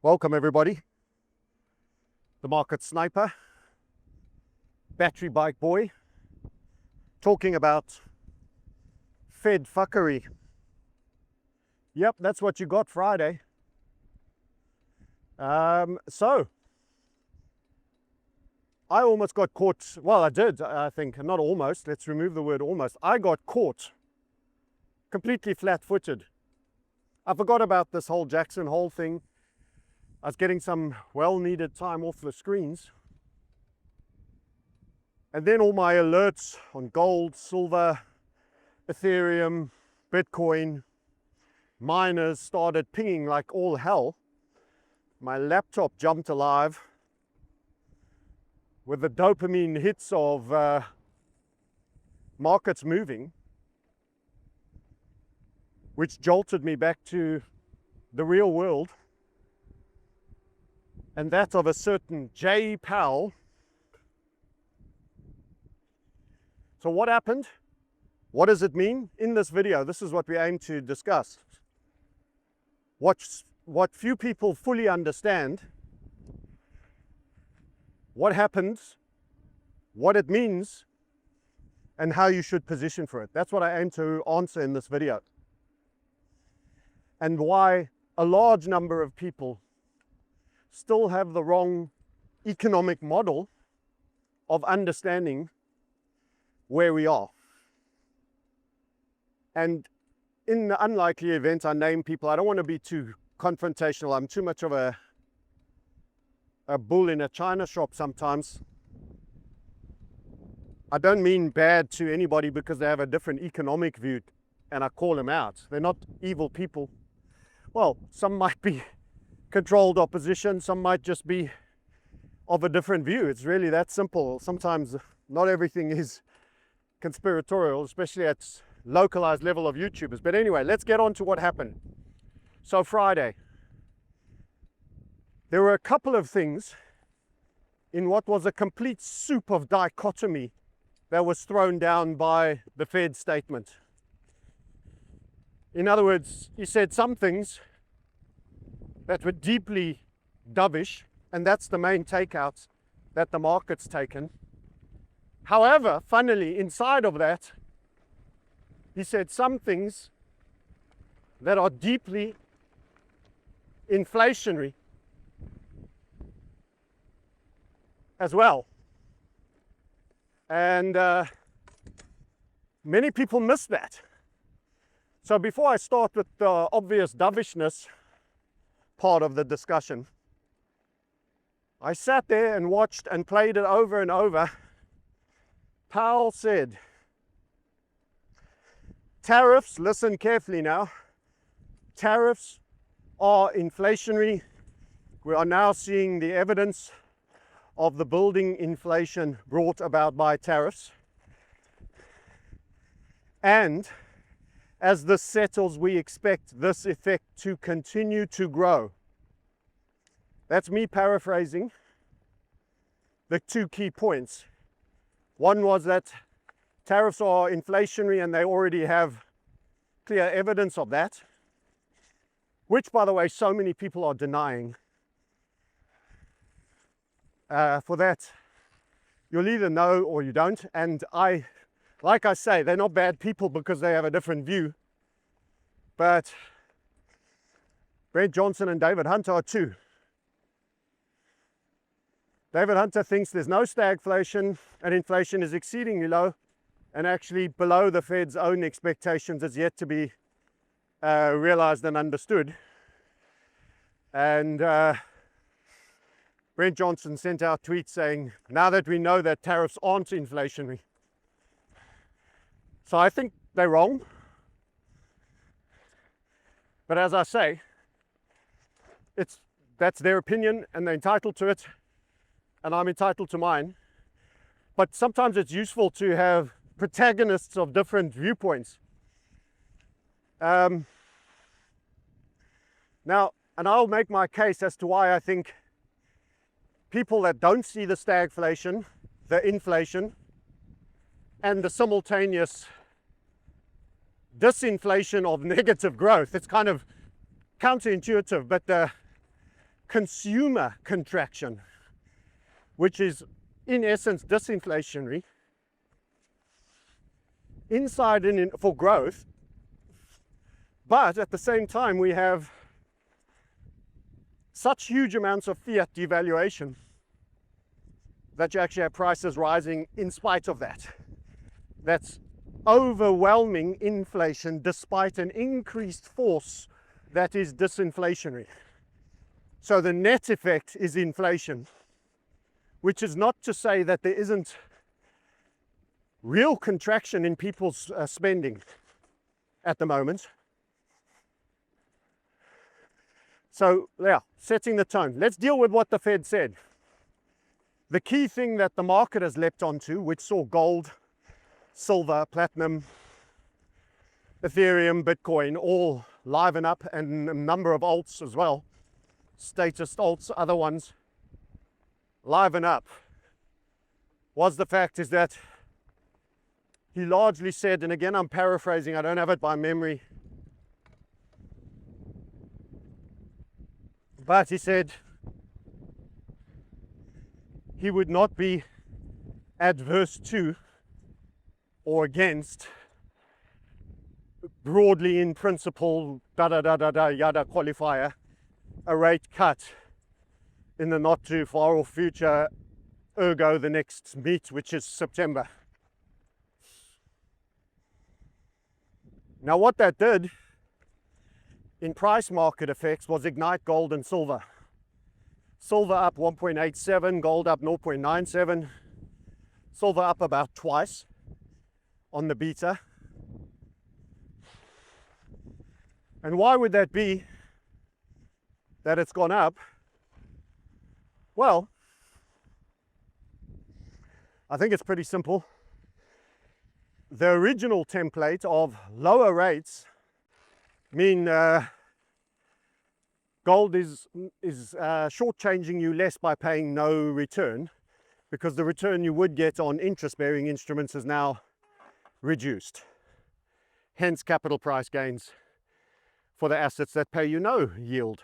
Welcome everybody. The market sniper, battery bike boy, talking about Fed fuckery. Yep, that's what you got Friday. So I almost got caught. Well, I did, I think. Not almost. Let's remove the word almost. I got caught completely flat-footed. I forgot about this whole Jackson Hole thing. I was getting some well-needed time off the screens. And then all my alerts on gold, silver, Ethereum, Bitcoin, miners started pinging like all hell. My laptop jumped alive with the dopamine hits of markets moving, which jolted me back to the real world. And that of a certain Jay Powell. So what happened? What does it mean? In this video, this is what we aim to discuss. What few people fully understand, what happens, what it means, and how you should position for it. That's what I aim to answer in this video. And why a large number of people still have the wrong economic model of understanding where we are. And in the unlikely event I name people, I don't want to be too confrontational. I'm too much of a bull in a china shop sometimes. I don't mean bad to anybody because they have a different economic view and I call them out. They're not evil people. Well, some might be controlled opposition, some might just be of a different view. It's really that simple. Sometimes not everything is conspiratorial, especially at localized level of YouTubers. But anyway, let's get on to what happened. So Friday, there were a couple of things in what was a complete soup of dichotomy that was thrown down by the Fed statement. In other words, he said some things that were deeply dovish, and that's the main takeouts that the market's taken. However, funnily, inside of that, he said some things that are deeply inflationary as well. And many people miss that. So before I start with the obvious dovishness part of the discussion, I sat there and watched and played it over and over. Powell said, tariffs, listen carefully now, tariffs are inflationary. We are now seeing the evidence of the building inflation brought about by tariffs. And as this settles, we expect this effect to continue to grow. That's me paraphrasing the two key points. One was that tariffs are inflationary and they already have clear evidence of that, which, by the way, so many people are denying. For that, you'll either know or you don't. And like I say, they're not bad people because they have a different view. But Brent Johnson and David Hunter are too. David Hunter thinks there's no stagflation and inflation is exceedingly low and actually below the Fed's own expectations. Is yet to be realized and understood. And Brent Johnson sent out tweets saying, now that we know that tariffs aren't inflationary. So I think they're wrong. But as I say, that's their opinion and they're entitled to it. And I'm entitled to mine. But sometimes it's useful to have protagonists of different viewpoints. Now, and I'll make my case as to why I think people that don't see the stagflation, the inflation, and the simultaneous disinflation of negative growth, it's kind of counterintuitive, but consumer contraction, which is in essence disinflationary, inside and in for growth, but at the same time we have such huge amounts of fiat devaluation that you actually have prices rising in spite of that. That's overwhelming inflation despite an increased force that is disinflationary. So the net effect is inflation, which is not to say that there isn't real contraction in people's spending at the moment. So yeah, setting the tone. Let's deal with what the Fed said. The key thing that the market has leapt onto, which saw gold, silver, platinum, Ethereum, Bitcoin all liven up, and a number of alts as well, status alts, other ones, liven up, was the fact is that he largely said, and again I'm paraphrasing, I don't have it by memory, but he said he would not be adverse to or against, broadly in principle, yada qualifier, a rate cut in the not too far off future, ergo the next meet, which is September. Now what that did in price market effects was ignite gold and silver. Silver up 1.87, gold up 0.97, silver up about twice on the beta. And why would that be that it's gone up? Well, I think it's pretty simple. The original template of lower rates mean gold is shortchanging you less by paying no return, because the return you would get on interest-bearing instruments is now reduced. Hence capital price gains for the assets that pay you no yield.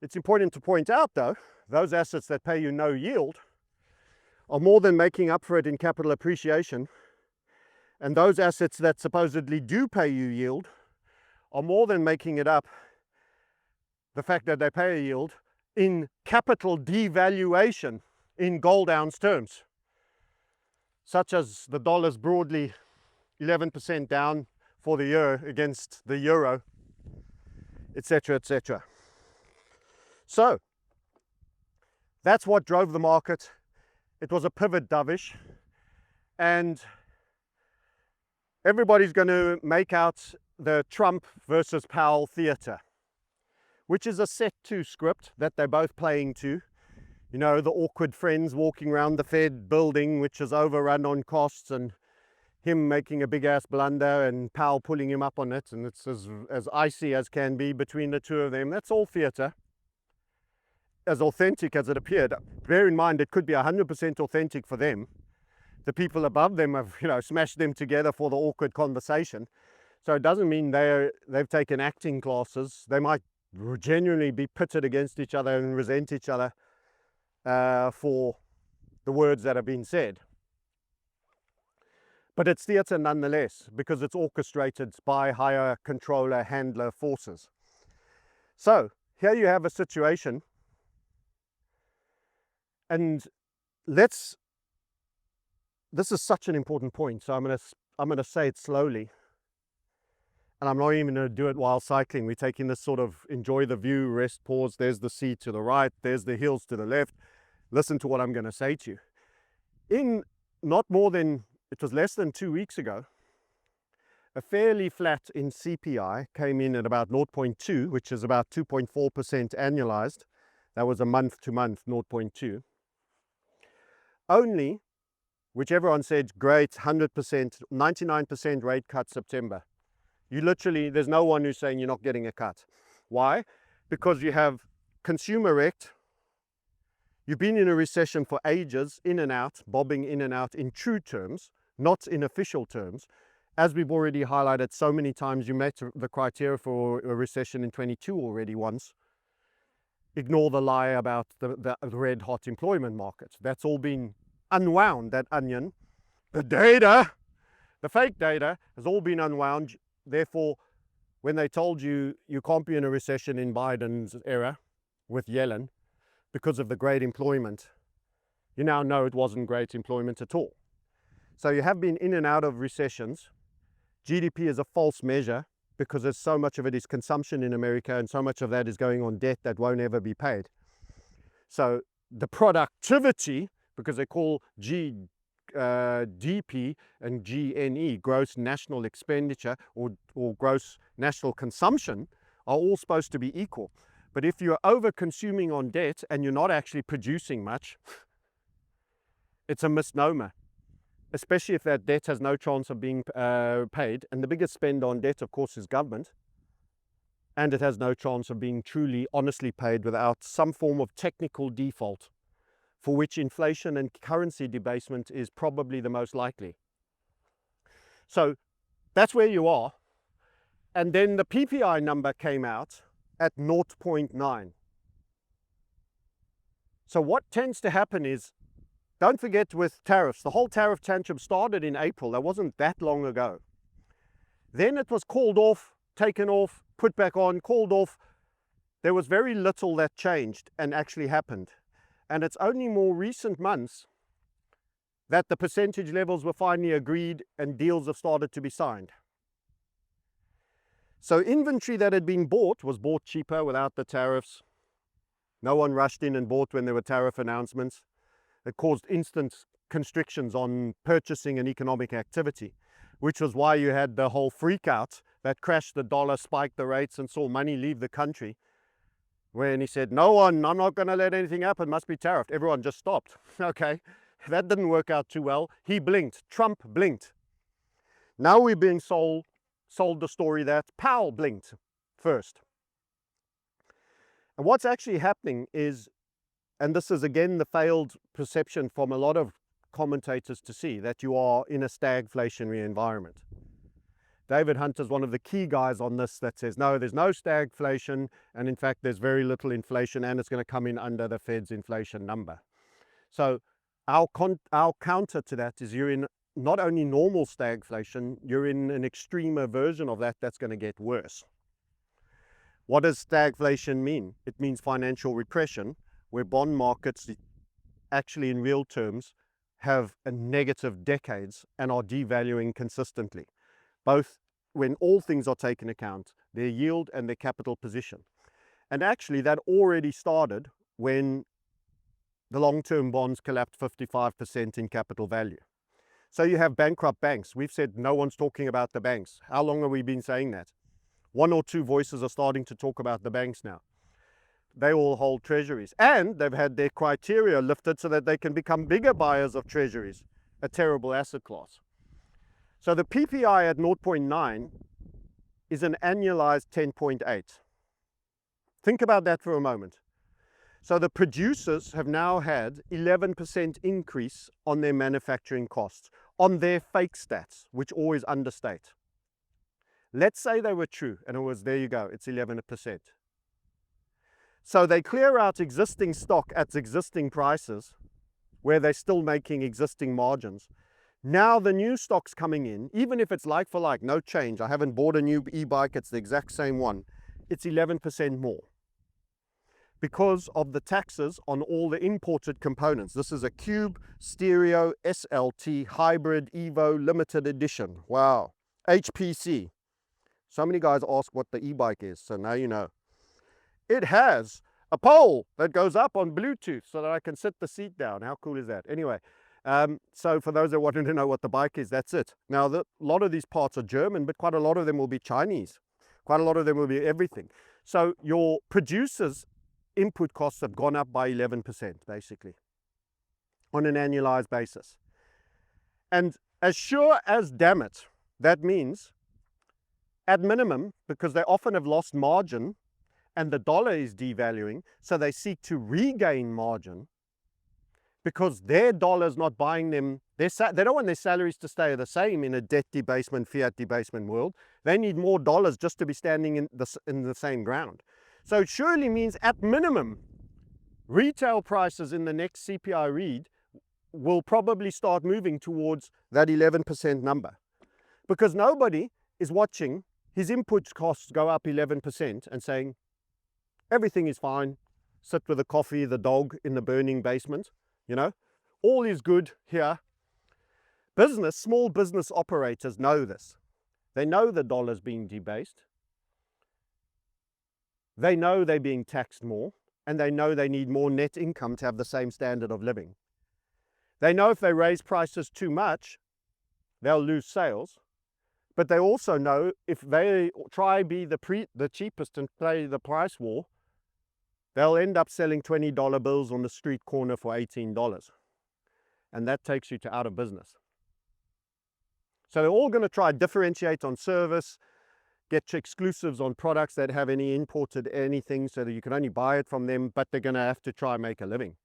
It's important to point out though, those assets that pay you no yield are more than making up for it in capital appreciation, and those assets that supposedly do pay you yield are more than making it up, the fact that they pay a yield, in capital devaluation in gold ounce terms, such as the dollar's broadly 11% down for the year against the euro, etc., etc. So that's what drove the market. It was a pivot dovish, and everybody's going to make out the Trump versus Powell theater, which is a set to script that they're both playing to. You know, the awkward friends walking around the Fed building, which is overrun on costs, and him making a big ass blunder and Powell pulling him up on it, and it's as icy as can be between the two of them. That's all theater, as authentic as it appeared. Bear in mind, it could be 100% authentic for them. The people above them have, you know, smashed them together for the awkward conversation. So it doesn't mean they've taken acting classes. They might genuinely be pitted against each other and resent each other for the words that have been said. But it's theatre nonetheless, because it's orchestrated by higher controller handler forces. So here you have a situation, and this is such an important point, so I'm going to say it slowly, and I'm not even going to do it while cycling. We're taking this sort of enjoy the view, rest, pause. There's the sea to the right, there's the hills to the left. Listen to what I'm going to say to you. In not more than, it was less than 2 weeks ago, a fairly flat in CPI came in at about 0.2, which is about 2.4% annualized. That was a month to month 0.2. Only, which everyone said, great, 100%, 99% rate cut September. You literally, there's no one who's saying you're not getting a cut. Why? Because you have consumer wrecked. You've been in a recession for ages, in and out, bobbing in and out in true terms, not in official terms. As we've already highlighted so many times, you met the criteria for a recession in 22 already once. ignore the lie about the red hot employment market. That's all been unwound, that onion. The data, the fake data, has all been unwound. Therefore, when they told you you can't be in a recession in Biden's era with Yellen because of the great employment, you now know it wasn't great employment at all. So you have been in and out of recessions. GDP is a false measure because there's so much of it is consumption in America, and so much of that is going on debt that won't ever be paid. So the productivity, because they call GDP and GNE, gross national expenditure or gross national consumption, are all supposed to be equal. But if you're over consuming on debt and you're not actually producing much, it's a misnomer, especially if that debt has no chance of being paid. And the biggest spend on debt, of course, is government. And it has no chance of being truly, honestly paid without some form of technical default, for which inflation and currency debasement is probably the most likely. So that's where you are. And then the PPI number came out at 0.9. So what tends to happen is, don't forget with tariffs, the whole tariff tantrum started in April. That wasn't that long ago. Then it was called off, taken off, put back on, called off. There was very little that changed and actually happened. And it's only more recent months that the percentage levels were finally agreed and deals have started to be signed. So inventory that had been bought was bought cheaper without the tariffs. No one rushed in and bought when there were tariff announcements. It caused instant constrictions on purchasing and economic activity, which was why you had the whole freak out that crashed the dollar, spiked the rates, and saw money leave the country. When he said, I'm not going to let anything happen, must be tariffed. Everyone just stopped. Okay, that didn't work out too well. He blinked. Trump blinked. Now we're being sold the story that Powell blinked first. And what's actually happening is, and this is again the failed perception from a lot of commentators to see, that you are in a stagflationary environment. David Hunter's one of the key guys on this that says, no, there's no stagflation, and in fact there's very little inflation, and it's going to come in under the Fed's inflation number. So our counter to that is, you're in not only normal stagflation, you're in an extremer version of that that's going to get worse. What does stagflation mean? It means financial repression, where bond markets actually in real terms have a negative decades and are devaluing consistently, both when all things are taken account, their yield and their capital position. And actually that already started when the long-term bonds collapsed 55% in capital value. So you have bankrupt banks. We've said no one's talking about the banks. How long have we been saying that? One or two voices are starting to talk about the banks now. They all hold treasuries, and they've had their criteria lifted so that they can become bigger buyers of treasuries, a terrible asset class. So the PPI at 0.9 is an annualized 10.8. Think about that for a moment. So the producers have now had 11% increase on their manufacturing costs, on their fake stats, which always understate. Let's say they were true, and it was, there you go, it's 11%. So they clear out existing stock at existing prices, where they're still making existing margins. Now the new stock's coming in, even if it's like for like, no change. I haven't bought a new e-bike, it's the exact same one. It's 11% more because of the taxes on all the imported components. This is a Cube Stereo SLT Hybrid Evo Limited Edition. Wow. HPC. So many guys ask what the e-bike is, so now you know. It has a pole that goes up on Bluetooth so that I can sit the seat down. How cool is that? Anyway, so for those that wanted to know what the bike is, that's it. Now, a lot of these parts are German, but quite a lot of them will be Chinese. Quite a lot of them will be everything. So your producers' input costs have gone up by 11%, basically, on an annualized basis. And as sure as damn it, that means, at minimum, because they often have lost margin, and the dollar is devaluing, so they seek to regain margin because their dollar's not buying them. They don't want their salaries to stay the same in a debt debasement, fiat debasement world. They need more dollars just to be standing in the same ground. So it surely means, at minimum, retail prices in the next CPI read will probably start moving towards that 11% number, because nobody is watching his input costs go up 11% and saying, everything is fine, sit with the coffee, the dog in the burning basement, all is good here. Small business operators know this. They know the dollar's being debased. They know they're being taxed more, and they know they need more net income to have the same standard of living. They know if they raise prices too much, they'll lose sales. But they also know if they try be the cheapest and play the price war, they'll end up selling $20 bills on the street corner for $18. And that takes you to out of business. So they're all going to try to differentiate on service, get exclusives on products that have any imported anything so that you can only buy it from them, but they're going to have to try and make a living.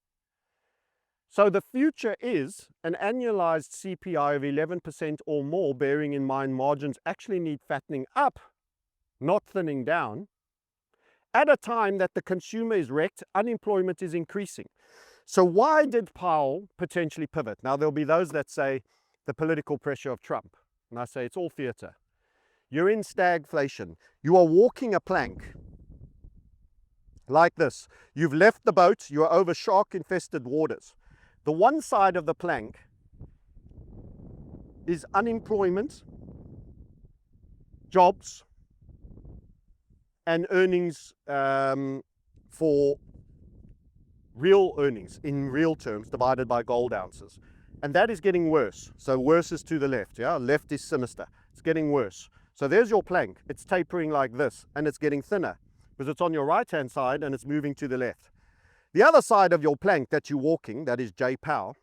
So the future is an annualized CPI of 11% or more, bearing in mind margins actually need fattening up, not thinning down, at a time that the consumer is wrecked, unemployment is increasing. So why did Powell potentially pivot? Now, there'll be those that say the political pressure of Trump. And I say it's all theater. You're in stagflation. You are walking a plank like this. You've left the boat. You are over shark-infested waters. The one side of the plank is unemployment, jobs, and earnings for real earnings in real terms divided by gold ounces. And that is getting worse. So worse is to the left. Yeah, left is sinister. It's getting worse. So there's your plank. It's tapering like this, and it's getting thinner because it's on your right-hand side and it's moving to the left. The other side of your plank that you're walking, that is J. Powell,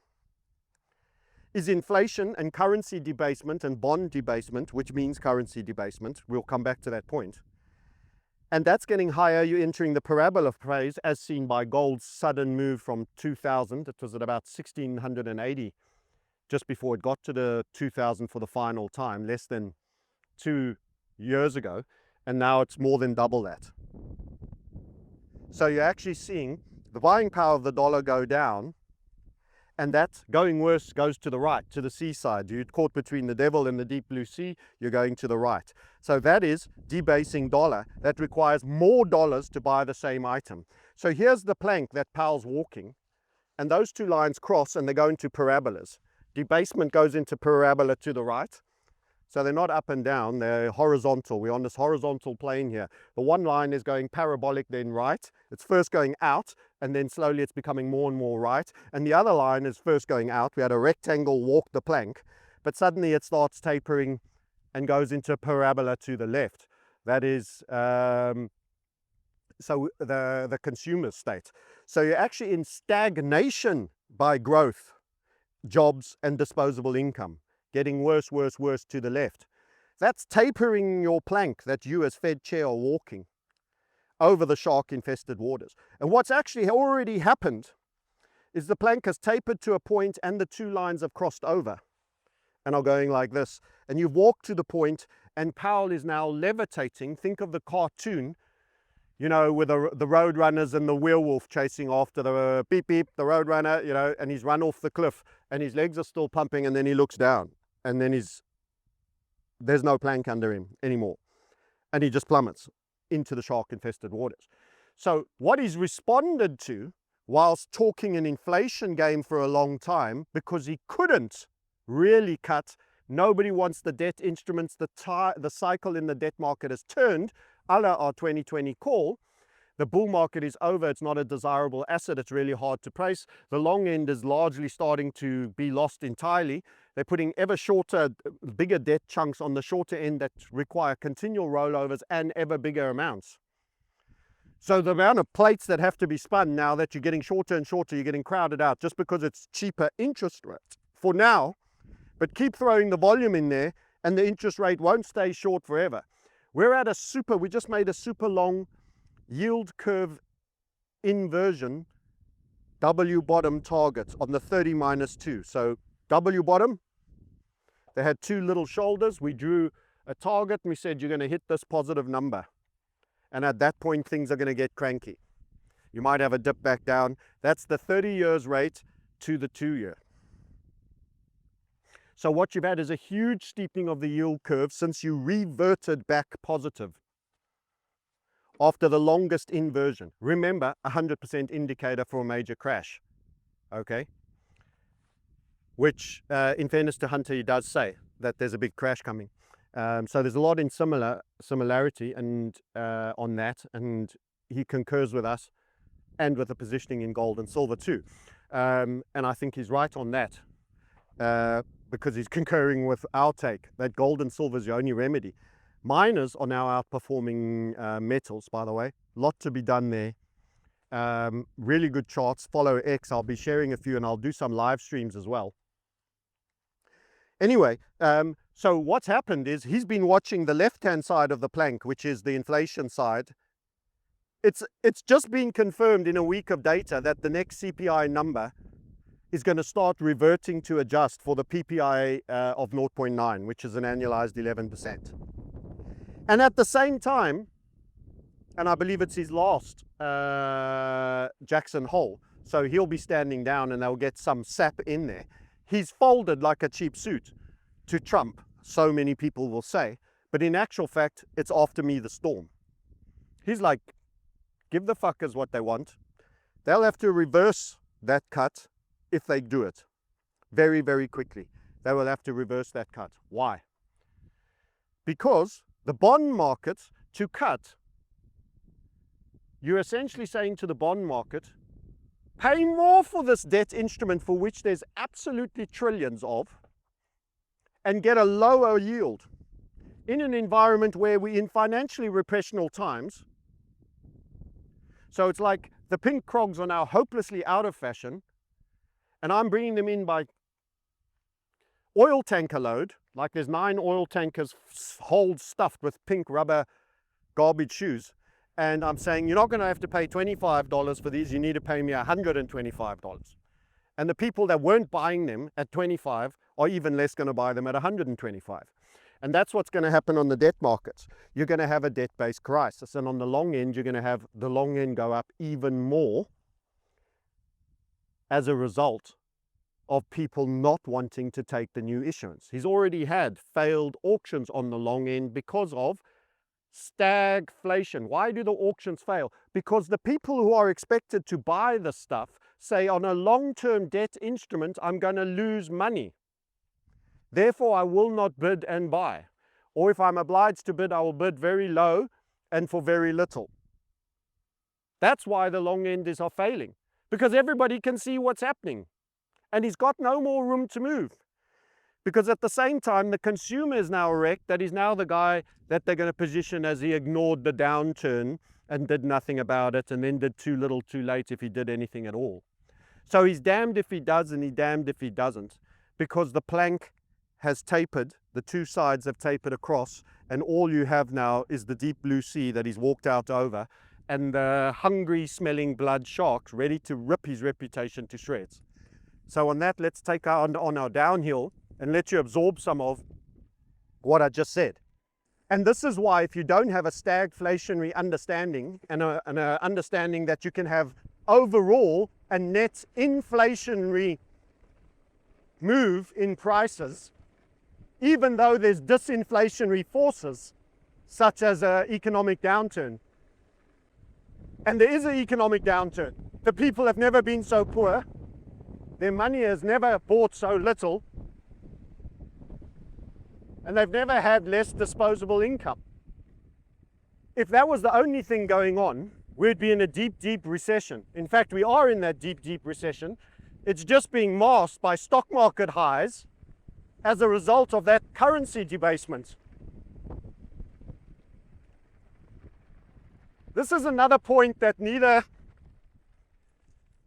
is inflation and currency debasement and bond debasement, which means currency debasement. We'll come back to that point. And that's getting higher. You're entering the parabola phase as seen by gold's sudden move from 2000. It was at about 1680 just before it got to the 2000 for the final time, less than 2 years ago. And now it's more than double that. So you're actually seeing the buying power of the dollar go down, and that going worse goes to the right, to the seaside. You're caught between the devil and the deep blue sea, you're going to the right. So that is debasing dollar. That requires more dollars to buy the same item. So here's the plank that Powell's walking, and those two lines cross and they go into parabolas. Debasement goes into parabola to the right. So they're not up and down, they're horizontal. We're on this horizontal plane here. The one line is going parabolic, then right. It's first going out, and then slowly it's becoming more and more right. And the other line is first going out. We had a rectangle walk the plank, but suddenly it starts tapering and goes into parabola to the left. That is so the consumer state. So you're actually in stagnation by growth, jobs, and disposable income. Getting worse, worse, worse to the left. That's tapering your plank that you as Fed chair are walking over the shark-infested waters. And what's actually already happened is the plank has tapered to a point and the two lines have crossed over and are going like this. And you've walked to the point and Powell is now levitating. Think of the cartoon, with the road runners and the werewolf chasing after the beep beep, the road runner, and he's run off the cliff and his legs are still pumping, and then he looks down and then there's no plank under him anymore. And he just plummets into the shark-infested waters. So what he's responded to whilst talking an inflation game for a long time, because he couldn't really cut, nobody wants the debt instruments, the cycle in the debt market has turned, a la our 2020 call. The bull market is over. It's not a desirable asset. It's really hard to price. The long end is largely starting to be lost entirely. They're putting ever shorter, bigger debt chunks on the shorter end that require continual rollovers and ever bigger amounts. So the amount of plates that have to be spun now that you're getting shorter and shorter, you're getting crowded out just because it's cheaper interest rate for now. But keep throwing the volume in there and the interest rate won't stay short forever. We're at we just made a super long yield curve inversion W bottom target on the 30-2. So W bottom, they had two little shoulders. We drew a target and we said you're going to hit this positive number. And at that point things are going to get cranky. You might have a dip back down. That's the 30 years rate to the 2-year. So what you've had is a huge steepening of the yield curve since you reverted back positive after the longest inversion. Remember, 100% indicator for a major crash, okay? Which, in fairness to Hunter, he does say that there's a big crash coming. So there's a lot in similarity and on that, and he concurs with us and with the positioning in gold and silver too. And I think he's right on that because he's concurring with our take that gold and silver is the only remedy. Miners are now outperforming metals, by the way. Lot to be done there. Really good charts. Follow X. I'll be sharing a few and I'll do some live streams as well. Anyway, so what's happened is he's been watching the left-hand side of the plank, which is the inflation side. It's just been confirmed in a week of data that the next CPI number is going to start reverting to adjust for the PPI of 0.9, which is an annualized 11%. And at the same time, and I believe it's his last Jackson Hole, so he'll be standing down and they'll get some sap in there. He's folded like a cheap suit to Trump, so many people will say, but in actual fact, it's after me the storm. He's like, give the fuckers what they want. They'll have to reverse that cut if they do it very, very quickly. They will have to reverse that cut. Why? Because the bond market, to cut, you're essentially saying to the bond market, pay more for this debt instrument for which there's absolutely trillions of, and get a lower yield in an environment where we're in financially repressional times. So it's like the pink crogs are now hopelessly out of fashion, and I'm bringing them in by oil tanker load, like there's 9 oil tankers hold stuffed with pink rubber garbage shoes. And I'm saying, you're not going to have to pay $25 for these, you need to pay me $125. And the people that weren't buying them at 25 are even less going to buy them at 125. And that's what's going to happen on the debt markets. You're going to have a debt-based crisis. And on the long end, you're going to have the long end go up even more as a result of people not wanting to take the new issuance. He's already had failed auctions on the long end because of stagflation. Why do the auctions fail? Because the people who are expected to buy the stuff say, on a long-term debt instrument, I'm going to lose money. Therefore, I will not bid and buy. Or if I'm obliged to bid, I will bid very low and for very little. That's why the long enders are failing, because everybody can see what's happening. And he's got no more room to move. Because at the same time, the consumer is now wrecked, that is now the guy that they're going to position as he ignored the downturn and did nothing about it, and then did too little too late if he did anything at all. So he's damned if he does and he's damned if he doesn't, because the plank has tapered, the two sides have tapered across, and all you have now is the deep blue sea that he's walked out over, and the hungry smelling blood sharks ready to rip his reputation to shreds. So on that, let's take on our downhill and let you absorb some of what I just said. And this is why, if you don't have a stagflationary understanding and an understanding that you can have overall a net inflationary move in prices, even though there's disinflationary forces such as an economic downturn. And there is an economic downturn. The people have never been so poor. Their money has never bought so little. And they've never had less disposable income. If that was the only thing going on, we'd be in a deep, deep recession. In fact, we are in that deep, deep recession. It's just being masked by stock market highs as a result of that currency debasement. This is another point that neither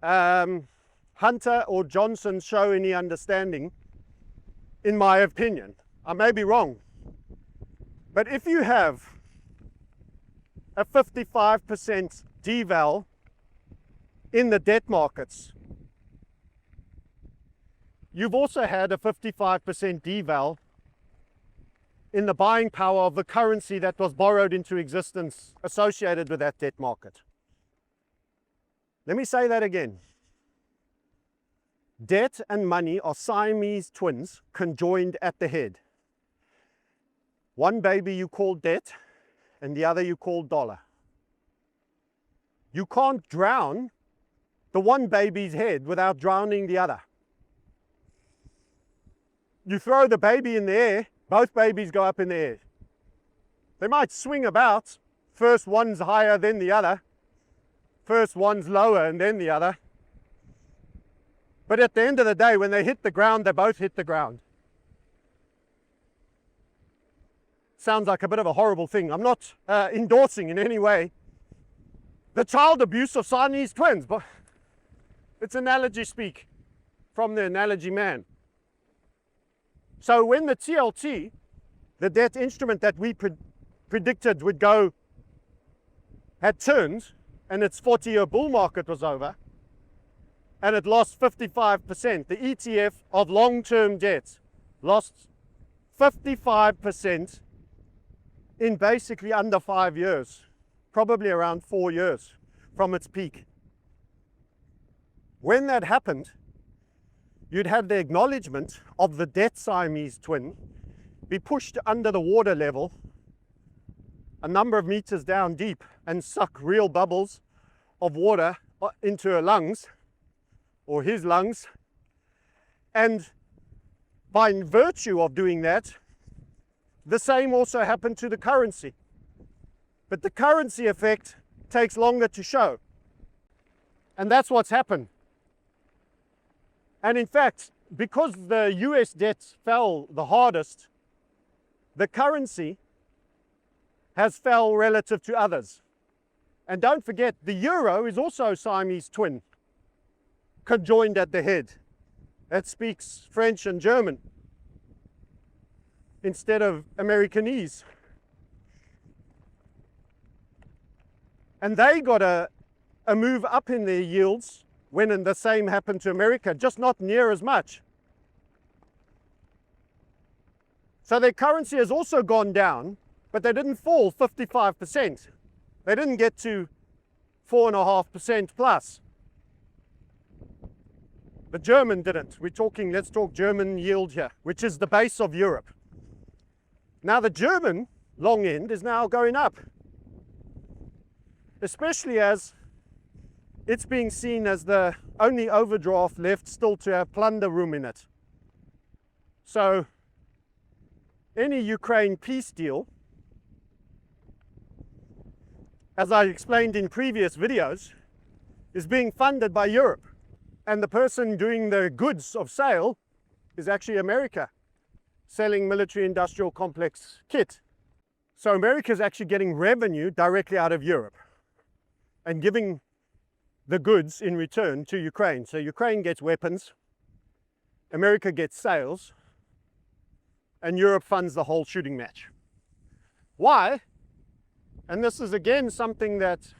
Hunter or Johnson show any understanding, in my opinion. I may be wrong, but if you have a 55% deval in the debt markets, you've also had a 55% deval in the buying power of the currency that was borrowed into existence associated with that debt market. Let me say that again. Debt and money are Siamese twins conjoined at the head. One baby you call debt and the other you call dollar. You can't drown the one baby's head without drowning the other. You throw the baby in the air, both babies go up in the air. They might swing about, first one's higher than the other, first one's lower and then the other. But at the end of the day, when they hit the ground, they both hit the ground. Sounds like a bit of a horrible thing. I'm not endorsing in any way the child abuse of Siamese twins, but it's analogy speak from the analogy man. So when the TLT, the debt instrument that we predicted would go, had turned, and its 40-year bull market was over, and it lost 55%. The ETF of long-term debt lost 55% in basically under 5 years, probably around 4 years from its peak. When that happened, you'd have the acknowledgement of the debt Siamese twin be pushed under the water level a number of meters down deep and suck real bubbles of water into her lungs, or his lungs, and by virtue of doing that, the same also happened to the currency. But the currency effect takes longer to show, and that's what's happened. And in fact, because the US debt fell the hardest, the currency has fell relative to others. And don't forget, the euro is also Siamese twin, conjoined at the head. That speaks French and German instead of Americanese. And they got a move up in their yields when the same happened to America, just not near as much. So their currency has also gone down, but they didn't fall 55%. They didn't get to 4.5% plus. The German didn't. Let's talk German yield here, which is the base of Europe. Now the German long end is now going up, especially as it's being seen as the only overdraft left still to have plunder room in it. So any Ukraine peace deal, as I explained in previous videos, is being funded by Europe. And the person doing the goods of sale is actually America, selling military industrial complex kit. So America is actually getting revenue directly out of Europe and giving the goods in return to Ukraine. So Ukraine gets weapons, America gets sales, and Europe funds the whole shooting match. Why? And this is again something that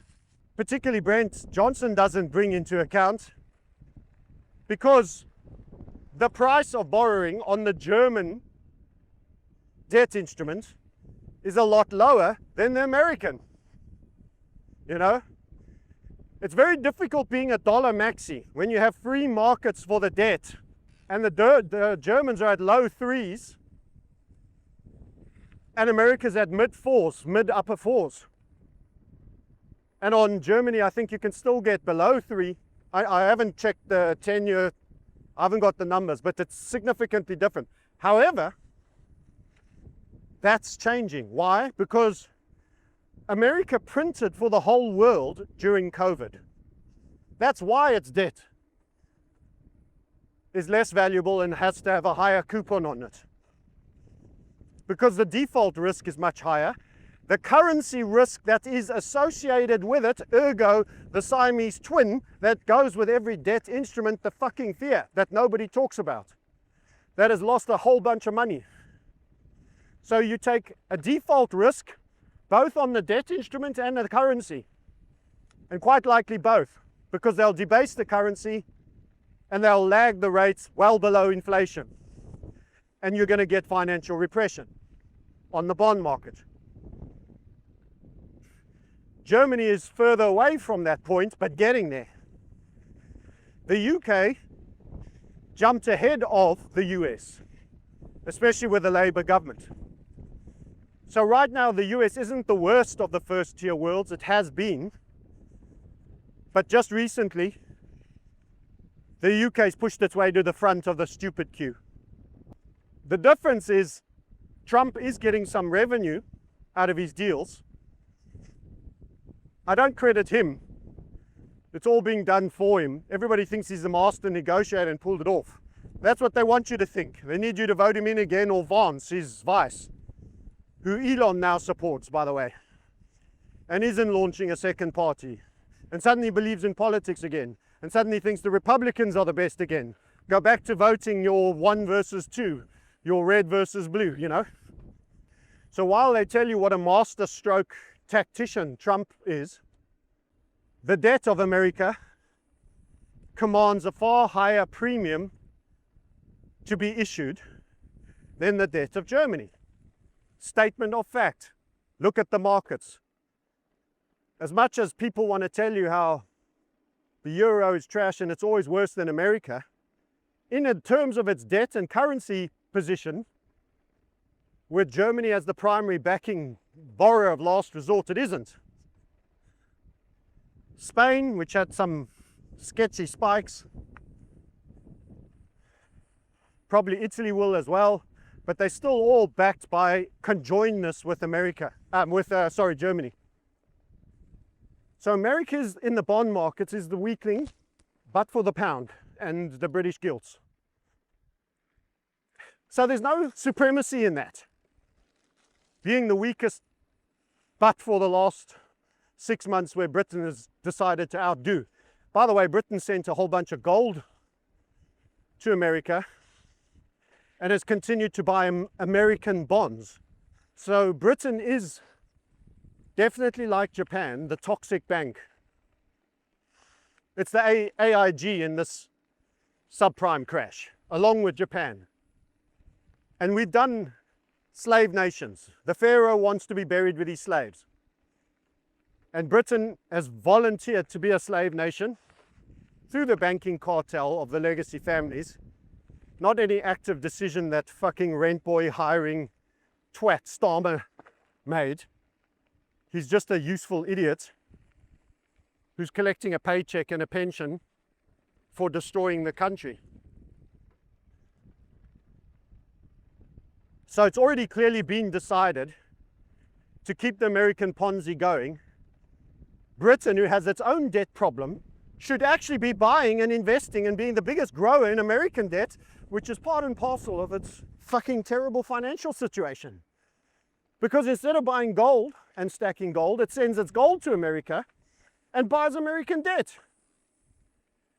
particularly Brent Johnson doesn't bring into account, because the price of borrowing on the German debt instrument is a lot lower than the American. You know, it's very difficult being a dollar maxi when you have free markets for the debt, and the Germans are at low threes and America's at mid fours, mid upper fours. And on Germany, I think you can still get below 3. I haven't checked the 10-year, I haven't got the numbers, but it's significantly different. However, that's changing. Why? Because America printed for the whole world during COVID. That's why its debt is less valuable and has to have a higher coupon on it. Because the default risk is much higher. The currency risk that is associated with it, ergo the Siamese twin that goes with every debt instrument, the fucking fear that nobody talks about, that has lost a whole bunch of money. So you take a default risk both on the debt instrument and the currency, and quite likely both, because they'll debase the currency and they'll lag the rates well below inflation, and you're going to get financial repression on the bond market. Germany is further away from that point, but getting there. the UK jumped ahead of the US, especially with the Labour government. So right now the US isn't the worst of the first tier worlds, it has been, but just recently the UK's pushed its way to the front of the stupid queue. The difference is Trump is getting some revenue out of his deals. I don't credit him. It's all being done for him. Everybody thinks he's the master negotiator and pulled it off. That's what they want you to think. They need you to vote him in again, or Vance, his vice, who Elon now supports, by the way, and isn't launching a second party, and suddenly believes in politics again, and suddenly thinks the Republicans are the best again. Go back to voting your 1 versus 2, your red versus blue, you know. So while they tell you what a master stroke tactician Trump is, the debt of America commands a far higher premium to be issued than the debt of Germany. Statement of fact. Look at the markets. As much as people want to tell you how the euro is trash and it's always worse than America, in terms of its debt and currency position, with Germany as the primary backing borrower of last resort, it isn't. Spain, which had some sketchy spikes, probably Italy will as well, but they're still all backed by conjoinedness with Germany. So America's in the bond markets is the weakling, but for the pound and the British gilts. So there's no supremacy in that, being the weakest, but for the last 6 months where Britain has decided to outdo. By the way, Britain sent a whole bunch of gold to America and has continued to buy American bonds. So Britain is definitely, like Japan, the toxic bank. It's the AIG in this subprime crash, along with Japan. And we've done slave nations. The Pharaoh wants to be buried with his slaves. And Britain has volunteered to be a slave nation through the banking cartel of the legacy families. Not any active decision that fucking rent boy hiring twat Starmer made. He's just a useful idiot who's collecting a paycheck and a pension for destroying the country. So it's already clearly been decided to keep the American Ponzi going. Britain, who has its own debt problem, should actually be buying and investing and being the biggest grower in American debt, which is part and parcel of its fucking terrible financial situation. Because instead of buying gold and stacking gold, it sends its gold to America and buys American debt.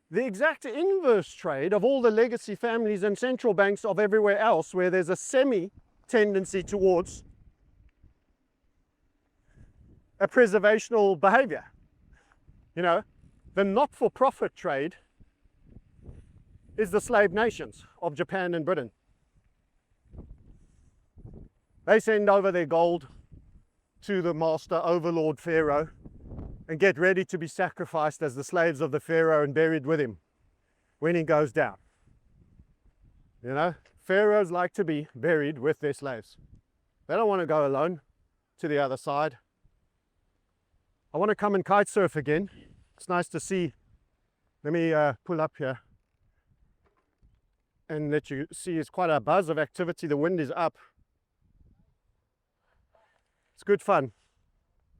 The exact inverse trade of all the legacy families and central banks of everywhere else, where there's a semi-tendency towards a preservational behavior. You know, the not-for-profit trade is the slave nations of Japan and Britain. They send over their gold to the master overlord Pharaoh and get ready to be sacrificed as the slaves of the Pharaoh and buried with him when he goes down. You know, pharaohs like to be buried with their slaves. They don't want to go alone to the other side. I want to come and kite surf again. It's nice to see. Let me pull up here and let you see it's quite a buzz of activity. The wind is up. It's good fun.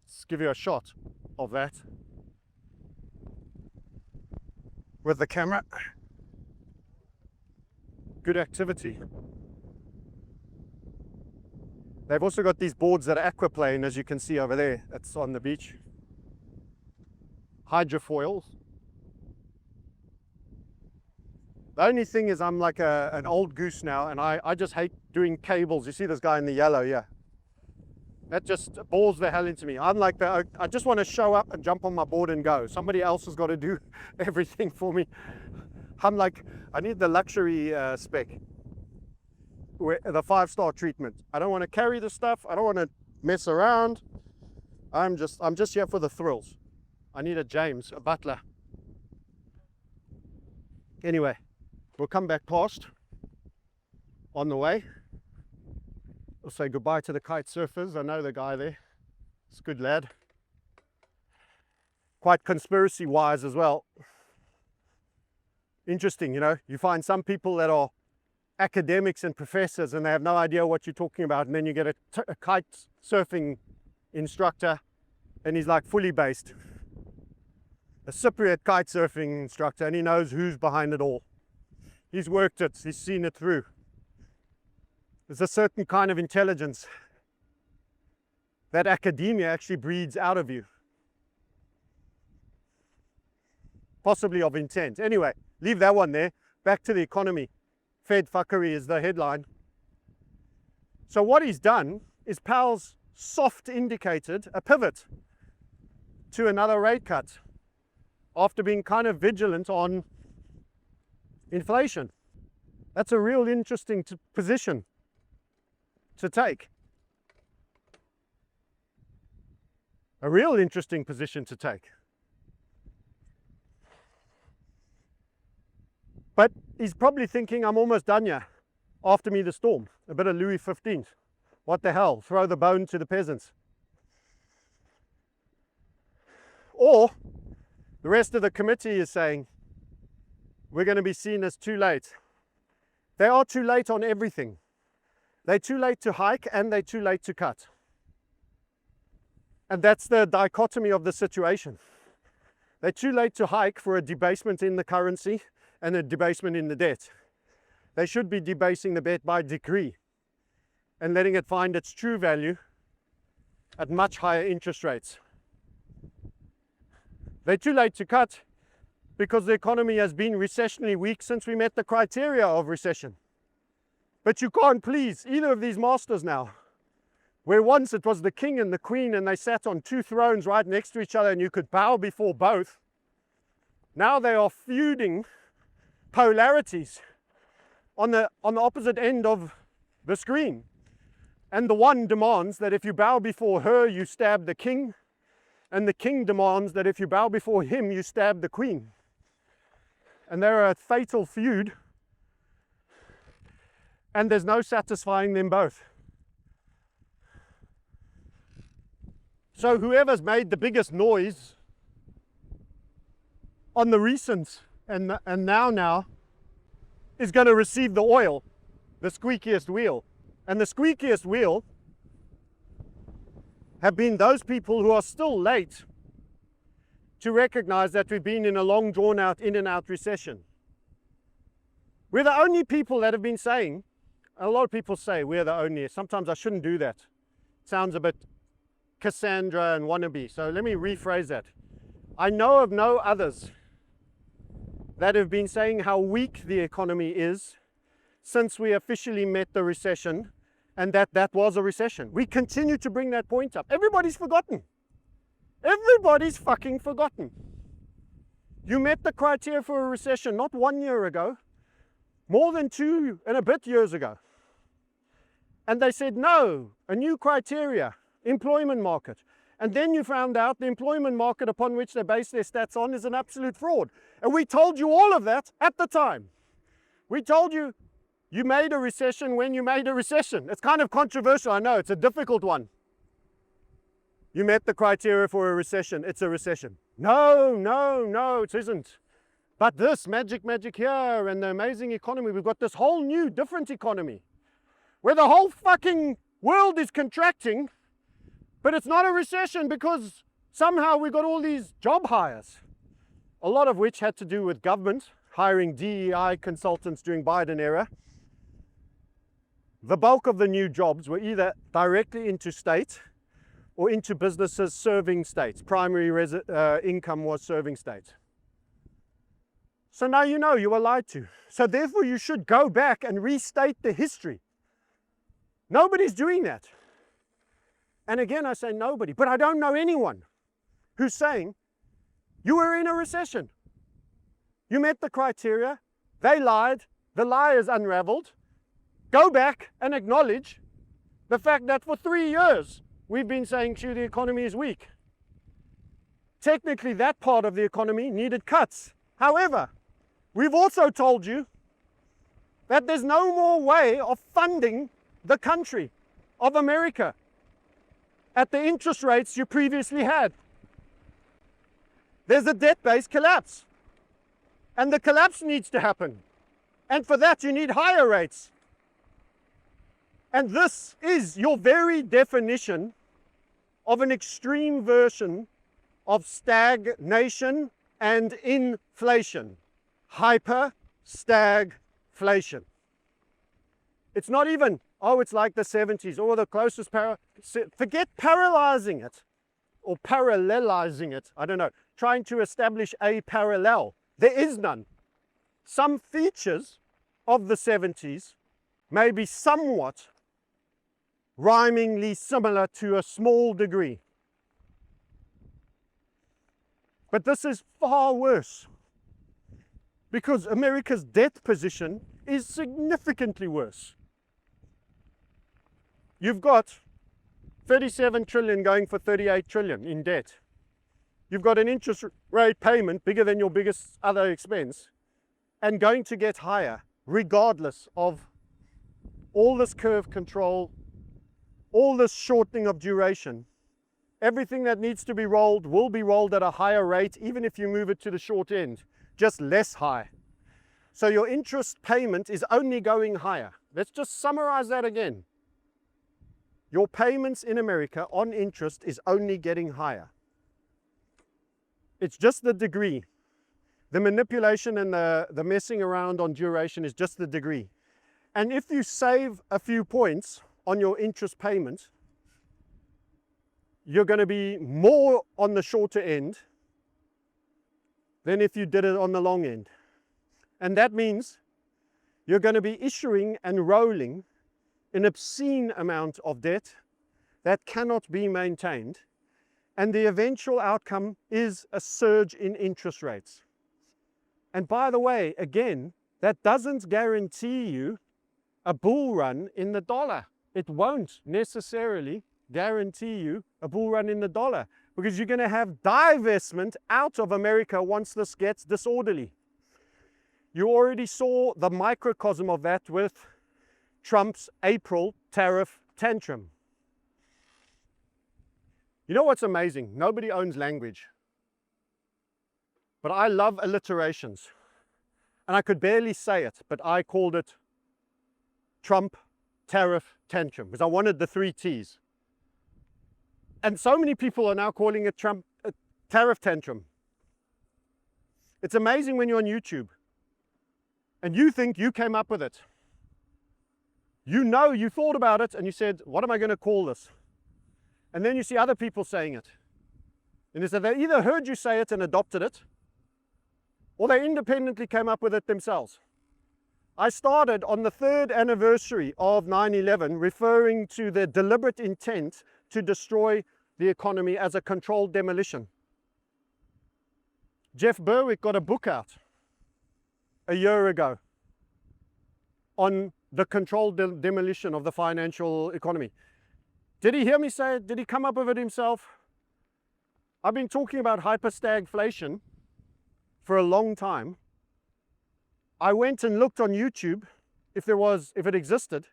Let's give you a shot of that with the camera. Good activity. They've also got these boards that are aquaplane, as you can see over there. That's on the beach. Hydrofoils. The only thing is I'm like an old goose now, and I just hate doing cables. You see this guy in the yellow, yeah. That just bores the hell into me. I'm like, I just want to show up and jump on my board and go. Somebody else has got to do everything for me. I'm like, I need the luxury spec, the 5-star treatment. I don't want to carry the stuff. I don't want to mess around. I'm just here for the thrills. I need a James, a butler. Anyway, we'll come back past on the way. We'll say goodbye to the kite surfers. I know the guy there. It's a good lad. Quite conspiracy wise as well. Interesting, you know, you find some people that are academics and professors and they have no idea what you're talking about, and then you get a kite surfing instructor and he's like fully based. A Cypriot kite surfing instructor, and he knows who's behind it all. He's worked it, he's seen it through. There's a certain kind of intelligence that academia actually breeds out of you. Possibly of intent. Anyway, leave that one there. Back to the economy. Fed fuckery is the headline. So what he's done is Powell's soft indicated a pivot to another rate cut after being kind of vigilant on inflation. That's a real interesting position to take. A real interesting position to take. But he's probably thinking, I'm almost done here. After me the storm. A bit of Louis XV. What the hell? Throw the bone to the peasants. Or the rest of the committee is saying, we're going to be seen as too late. They are too late on everything. They're too late to hike and they're too late to cut. And that's the dichotomy of the situation. They're too late to hike for a debasement in the currency and a debasement in the debt. They should be debasing the debt by degree and letting it find its true value at much higher interest rates. They're too late to cut because the economy has been recessionally weak since we met the criteria of recession. But you can't please either of these masters now. Where once it was the king and the queen and they sat on two thrones right next to each other and you could bow before both. Now they are feuding polarities on the opposite end of the screen. And the one demands that if you bow before her, you stab the king. And the king demands that if you bow before him, you stab the queen. And they're a fatal feud. And there's no satisfying them both. So whoever's made the biggest noise on the recent and now is going to receive the oil, the squeakiest wheel. And the squeakiest wheel have been those people who are still late to recognize that we've been in a long drawn out in and out recession. We're the only people that have been saying, a lot of people say we're the only, sometimes I shouldn't do that. It sounds a bit Cassandra and wannabe. So let me rephrase that. I know of no others that have been saying how weak the economy is since we officially met the recession, and that was a recession. We continue to bring that point up. Everybody's forgotten. Everybody's fucking forgotten. You met the criteria for a recession not 1 year ago, more than 2 and a bit years ago. And they said, no, a new criteria, employment market. And then you found out the employment market upon which they base their stats on is an absolute fraud. And we told you all of that at the time. We told you, you made a recession when you made a recession. It's kind of controversial, I know, it's a difficult one. You met the criteria for a recession, it's a recession. No, no, no, it isn't. But this magic here and the amazing economy, we've got this whole new different economy where the whole fucking world is contracting, but it's not a recession because somehow we got all these job hires, a lot of which had to do with government hiring DEI consultants during Biden era. The bulk of the new jobs were either directly into state or into businesses serving states. Primary income was serving state. So now you know you were lied to. So therefore you should go back and restate the history. Nobody's doing that. And again, I say nobody, but I don't know anyone who's saying you were in a recession. You met the criteria, they lied, the lie is unraveled. Go back and acknowledge the fact that for 3 years we've been saying to you the economy is weak. Technically, that part of the economy needed cuts. However, We've also told you that there's no more way of funding the country of America at the interest rates you previously had. There's a debt-based collapse, and the collapse needs to happen. And for that, you need higher rates. And this is your very definition of an extreme version of stagnation and inflation. Hyper-stagflation. It's not even, oh, it's like the 70s or the closest forget paralyzing it or parallelizing it. I don't know. Trying to establish a parallel. There is none. Some features of the 70s may be somewhat rhymingly similar to a small degree. But this is far worse, because America's debt position is significantly worse. You've got 37 trillion going for 38 trillion in debt. You've got an interest rate payment bigger than your biggest other expense and going to get higher regardless of all this curve control, all this shortening of duration. Everything that needs to be rolled will be rolled at a higher rate, even if you move it to the short end, just less high. So your interest payment is only going higher. Let's just summarize that again. Your payments in America on interest is only getting higher. It's just the degree. The manipulation and the messing around on duration is just the degree. And if you save a few points on your interest payment, you're going to be more on the shorter end than if you did it on the long end. And that means you're going to be issuing and rolling an obscene amount of debt that cannot be maintained. And the eventual outcome is a surge in interest rates. And by the way, again, that doesn't guarantee you a bull run in the dollar. It won't necessarily guarantee you a bull run in the dollar, because you're going to have divestment out of America once this gets disorderly. You already saw the microcosm of that with Trump's April tariff tantrum. You know what's amazing? Nobody owns language. But I love alliterations. And I could barely say it, but I called it Trump tariff tantrum because I wanted the 3 T's. And so many people are now calling it Trump tariff tantrum. It's amazing when you're on YouTube and you think you came up with it. You know, you thought about it and you said, what am I going to call this? And then you see other people saying it. And they either heard you say it and adopted it, or they independently came up with it themselves. I started on the 3rd anniversary of 9/11 referring to the deliberate intent to destroy the economy as a controlled demolition. Jeff Berwick got a book out a year ago on the controlled demolition of the financial economy. Did he hear me say it? Did he come up with it himself? I've been talking about hyper-stagflation for a long time. I went and looked on YouTube if it existed.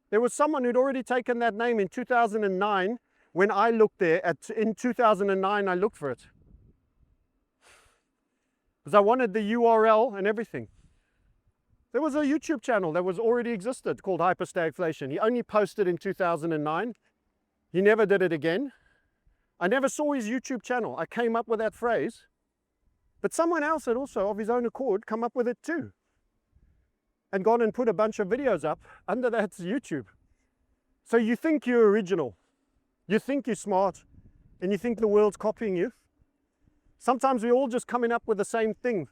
There was someone who'd already taken that name in 2009 when I looked there. In 2009, I looked for it. Because I wanted the URL and everything. There was a YouTube channel that was already existed called HyperStagflation. He only posted in 2009. He never did it again. I never saw his YouTube channel. I came up with that phrase. But someone else had also, of his own accord, come up with it too. And gone and put a bunch of videos up under that YouTube. So you think you're original. You think you're smart. And you think the world's copying you. Sometimes we're all just coming up with the same thing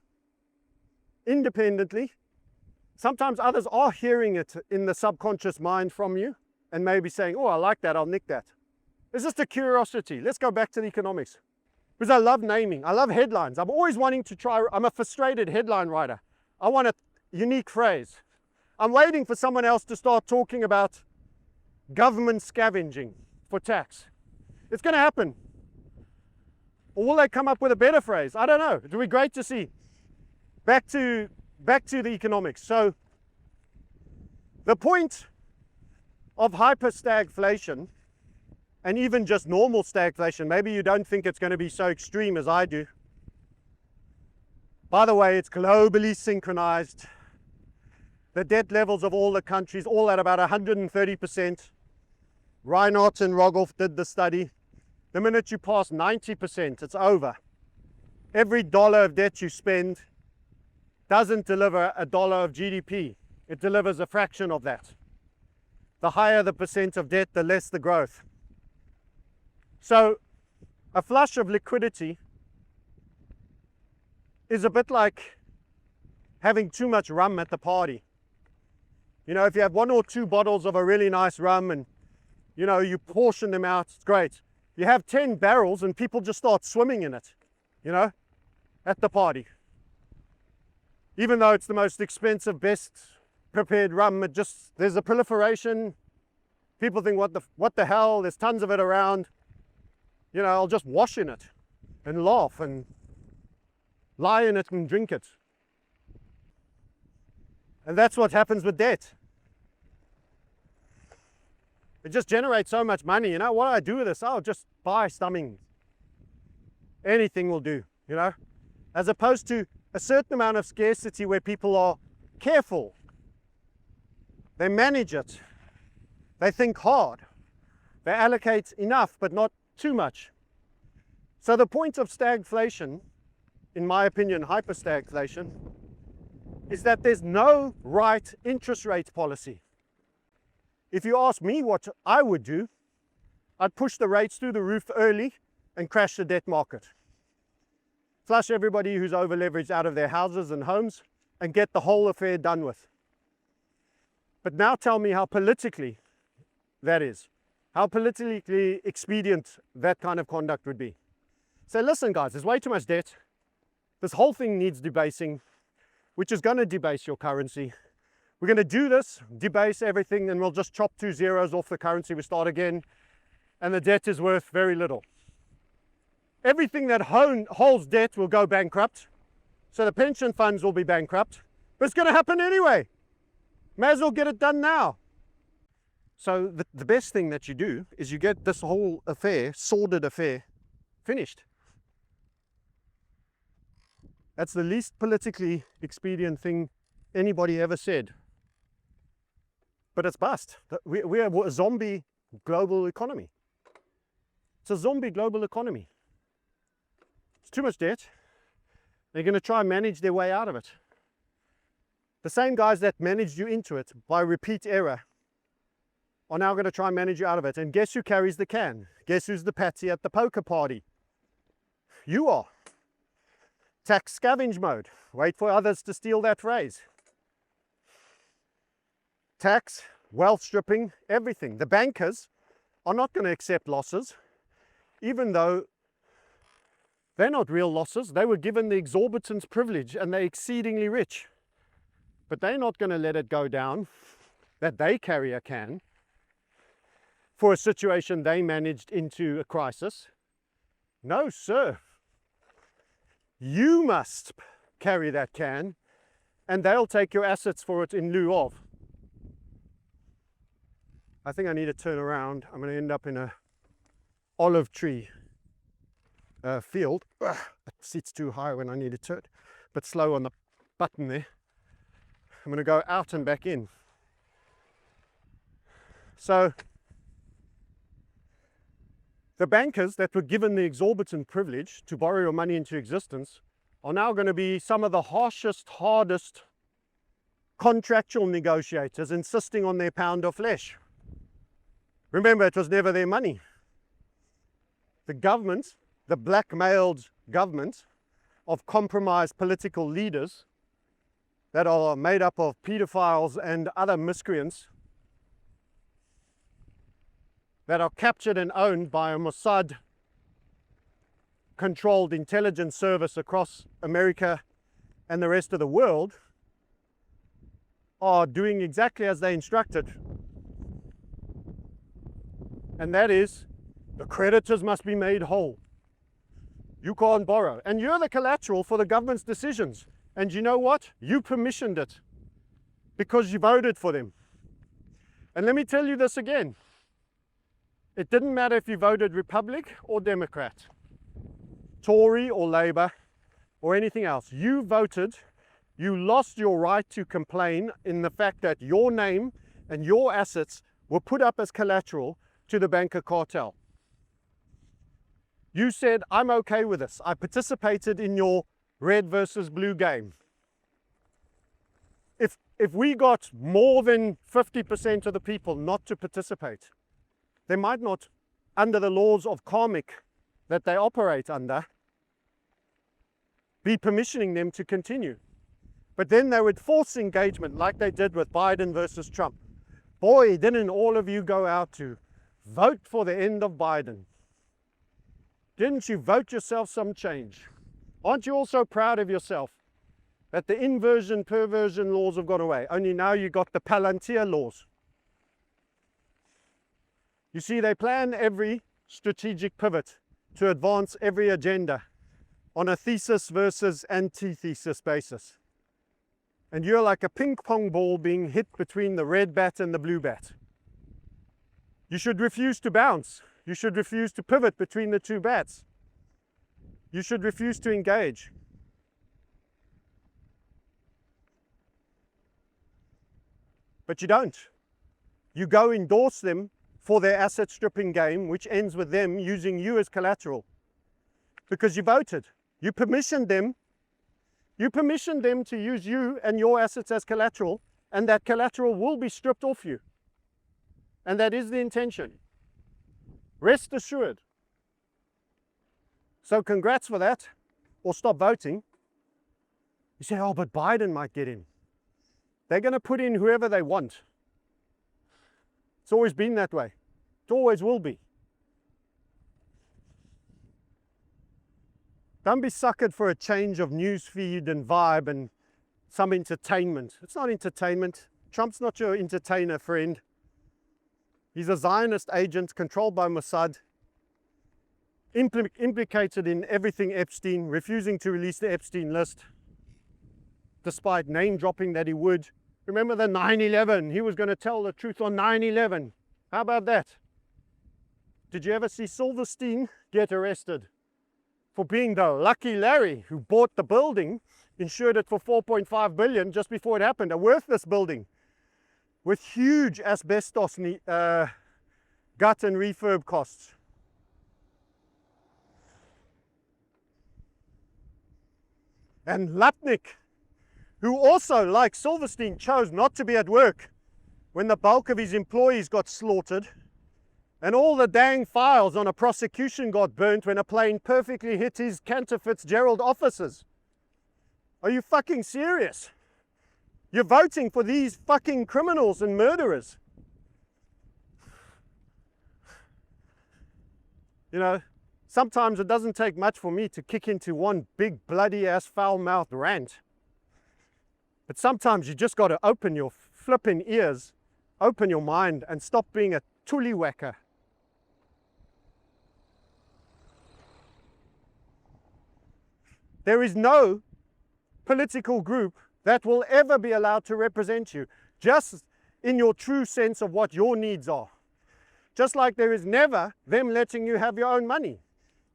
independently. Sometimes others are hearing it in the subconscious mind from you and maybe saying, oh, I like that, I'll nick that. It's just a curiosity. Let's go back to the economics. Because I love naming. I love headlines. I'm always wanting to try. I'm a frustrated headline writer. I want a unique phrase. I'm waiting for someone else to start talking about government scavenging for tax. It's going to happen. Or will they come up with a better phrase? I don't know. It would be great to see. Back to back to the economics. So the point of hyper-stagflation, and even just normal stagflation, maybe you don't think it's going to be so extreme as I do. By the way, it's globally synchronized. The debt levels of all the countries, all at about 130%. Reinhardt and Rogoff did the study. The minute you pass 90%, it's over. Every dollar of debt you spend doesn't deliver a dollar of GDP. It delivers a fraction of that. The higher the percent of debt, the less the growth. So a flush of liquidity is a bit like having too much rum at the party. You know, if you have 1 or 2 bottles of a really nice rum and, you know, you portion them out, it's great. You have 10 barrels and people just start swimming in it, you know, at the party. Even though it's the most expensive, best prepared rum, there's a proliferation. People think, what the hell, there's tons of it around. You know, I'll just wash in it and laugh and lie in it and drink it. And that's what happens with debt. It just generates so much money. You know, what do I do with this? I'll just buy something. Anything will do, you know, as opposed to a certain amount of scarcity where people are careful. They manage it. They think hard. They allocate enough, but not too much. So the point of stagflation, in my opinion, hyper-stagflation, is that there's no right interest rate policy. If you ask me what I would do, I'd push the rates through the roof early and crash the debt market. Flush everybody who's over leveraged out of their houses and homes and get the whole affair done with. But now tell me how politically that is. How politically expedient that kind of conduct would be. Say, listen guys, there's way too much debt. This whole thing needs debasing, which is going to debase your currency. We're going to do this, debase everything, and we'll just chop 2 zeros off the currency. We start again, and the debt is worth very little. Everything that holds debt will go bankrupt. So the pension funds will be bankrupt. But it's going to happen anyway. May as well get it done now. So the best thing that you do is you get this whole affair, sordid affair, finished. That's the least politically expedient thing anybody ever said. But it's bust. We are a zombie global economy. It's a zombie global economy. It's too much debt. They're going to try and manage their way out of it. The same guys that managed you into it by repeat error are now going to try and manage you out of it. And guess who carries the can? Guess who's the patsy at the poker party? You are. Tax scavenge mode. Wait for others to steal that phrase. Tax, wealth stripping, everything. The bankers are not going to accept losses, even though they're not real losses. They were given the exorbitant privilege and they're exceedingly rich. But they're not going to let it go down that they carry a can for a situation they managed into a crisis. No, sir. You must carry that can, and they'll take your assets for it in lieu of. I think I need to turn around. I'm going to end up in a olive tree field. Ugh, it sits too high when I need to turn, but slow on the button there. I'm going to go out and back in. So the bankers that were given the exorbitant privilege to borrow your money into existence are now going to be some of the harshest, hardest contractual negotiators insisting on their pound of flesh. Remember, it was never their money. The government, the blackmailed government of compromised political leaders that are made up of pedophiles and other miscreants that are captured and owned by a Mossad controlled intelligence service across America and the rest of the world, are doing exactly as they instructed. And that is, the creditors must be made whole. You can't borrow. And you're the collateral for the government's decisions. And you know what? You permissioned it because you voted for them. And let me tell you this again. It didn't matter if you voted Republic or Democrat, Tory or Labour or anything else. You voted, you lost your right to complain in the fact that your name and your assets were put up as collateral to the banker cartel. You said, I'm okay with this. I participated in your red versus blue game. If we got more than 50% of the people not to participate, they might not, under the laws of karmic that they operate under, be permissioning them to continue. But then they would force engagement like they did with Biden versus Trump. Boy, didn't all of you go out to vote for the end of Biden? Didn't you vote yourself some change? Aren't you also proud of yourself that the inversion, perversion laws have gone away? Only now you got the Palantir laws. You see, they plan every strategic pivot to advance every agenda on a thesis versus antithesis basis. And you're like a ping pong ball being hit between the red bat and the blue bat. You should refuse to bounce. You should refuse to pivot between the two bats. You should refuse to engage. But you don't. You go endorse them for their asset stripping game, which ends with them using you as collateral. Because you voted. You permissioned them. You permissioned them to use you and your assets as collateral, and that collateral will be stripped off you. And that is the intention. Rest assured. So congrats for that, or stop voting. You say, oh, but Biden might get in. They're going to put in whoever they want. It's always been that way. It always will be. Don't be suckered for a change of news feed and vibe and some entertainment. It's not entertainment. Trump's not your entertainer, friend. He's a Zionist agent controlled by Mossad, implicated in everything Epstein, refusing to release the Epstein list, despite name dropping that he would. Remember the 9/11? He was going to tell the truth on 9/11. How about that? Did you ever see Silverstein get arrested for being the lucky Larry who bought the building, insured it for 4.5 billion just before it happened, a worthless building with huge asbestos gut and refurb costs? And Lutnick, who also, like Silverstein, chose not to be at work when the bulk of his employees got slaughtered, and all the dang files on a prosecution got burnt when a plane perfectly hit his Cantor Fitzgerald offices. Are you fucking serious? You're voting for these fucking criminals and murderers. You know, sometimes it doesn't take much for me to kick into one big bloody ass foul-mouthed rant. But sometimes you just got to open your flipping ears, open your mind, and stop being a tullywhacker. There is no political group that will ever be allowed to represent you, just in your true sense of what your needs are. Just like there is never them letting you have your own money.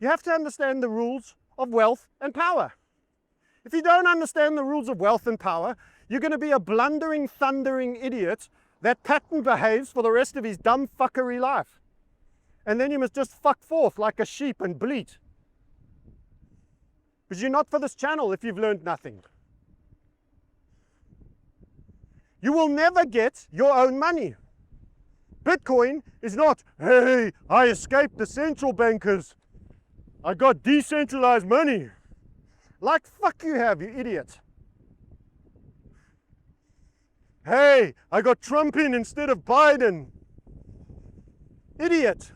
You have to understand the rules of wealth and power. If you don't understand the rules of wealth and power, you're going to be a blundering, thundering idiot that pattern behaves for the rest of his dumb fuckery life. And then you must just fuck forth like a sheep and bleat. Because you're not for this channel if you've learned nothing. You will never get your own money. Bitcoin is not, hey, I escaped the central bankers. I got decentralized money. Like fuck you have, you idiot. Hey, I got Trump in instead of Biden. Idiot.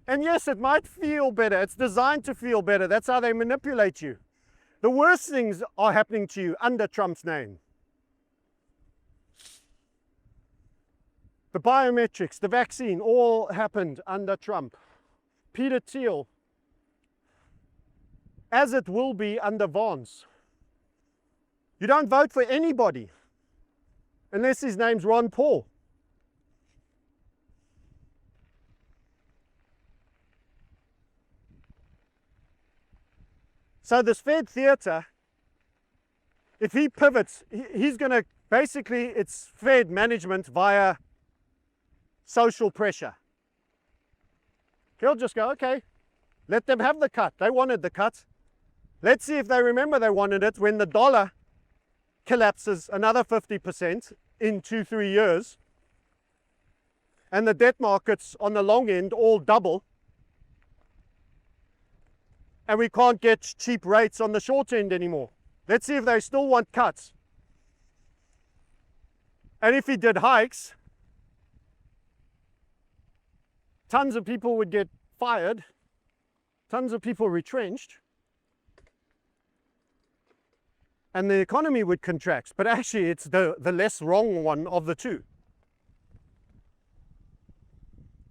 And yes, it might feel better. It's designed to feel better. That's how they manipulate you. The worst things are happening to you under Trump's name. The biometrics, the vaccine, all happened under Trump. Peter Thiel, as it will be under Vance. You don't vote for anybody unless his name's Ron Paul. So this Fed theater, if he pivots, he's going to basically, it's Fed management via social pressure. He'll just go, okay, let them have the cut. They wanted the cut. Let's see if they remember they wanted it when the dollar collapses another 50% in 2-3 years and the debt markets on the long end all double and we can't get cheap rates on the short end anymore. Let's see if they still want cuts. And if he did hikes, tons of people would get fired, tons of people retrenched, and the economy would contract. But actually, it's the less wrong one of the two.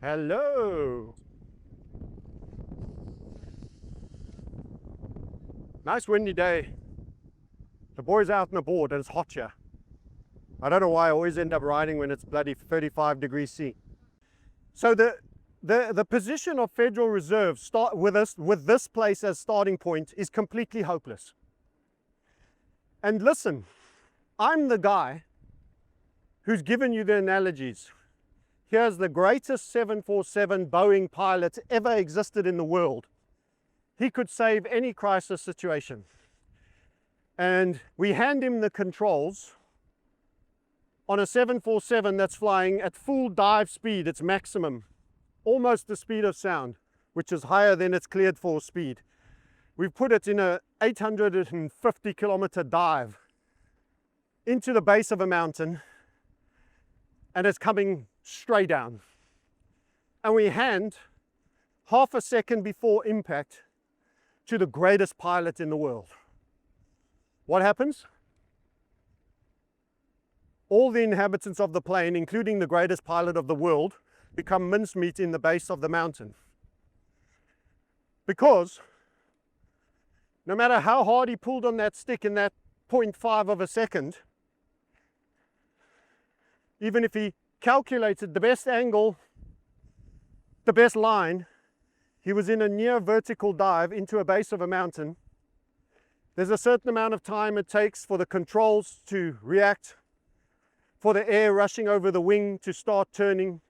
Hello. Nice windy day. The boys out on the board and it's hot here. I don't know why I always end up riding when it's bloody 35 degrees C. So the position of Federal Reserve with this place as starting point is completely hopeless. And listen, I'm the guy who's given you the analogies. Here's the greatest 747 Boeing pilot ever existed in the world. He could save any crisis situation. And we hand him the controls on a 747 that's flying at full dive speed, its maximum, almost the speed of sound, which is higher than its cleared for speed. We've put it in a 850 kilometer dive into the base of a mountain, and it's coming straight down. And we hand half a second before impact to the greatest pilot in the world. What happens? All the inhabitants of the plane, including the greatest pilot of the world, become mincemeat in the base of the mountain. Because no matter how hard he pulled on that stick in that 0.5 of a second, even if he calculated the best angle, the best line, he was in a near vertical dive into a base of a mountain. There's a certain amount of time it takes for the controls to react, for the air rushing over the wing to start turning.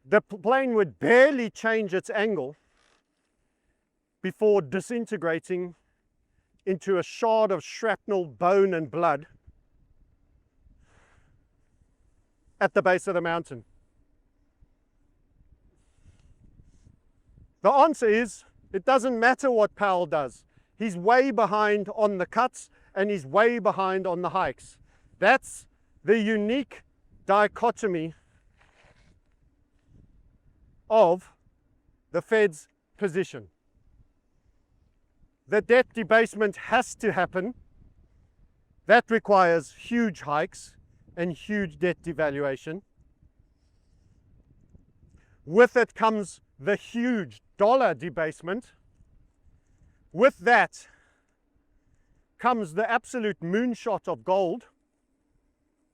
The plane would barely change its angle before disintegrating into a shard of shrapnel, bone and blood at the base of the mountain. The answer is, it doesn't matter what Powell does. He's way behind on the cuts and he's way behind on the hikes. That's the unique dichotomy of the Fed's position. The debt debasement has to happen. That requires huge hikes and huge debt devaluation. With it comes the huge dollar debasement. With that comes the absolute moonshot of gold,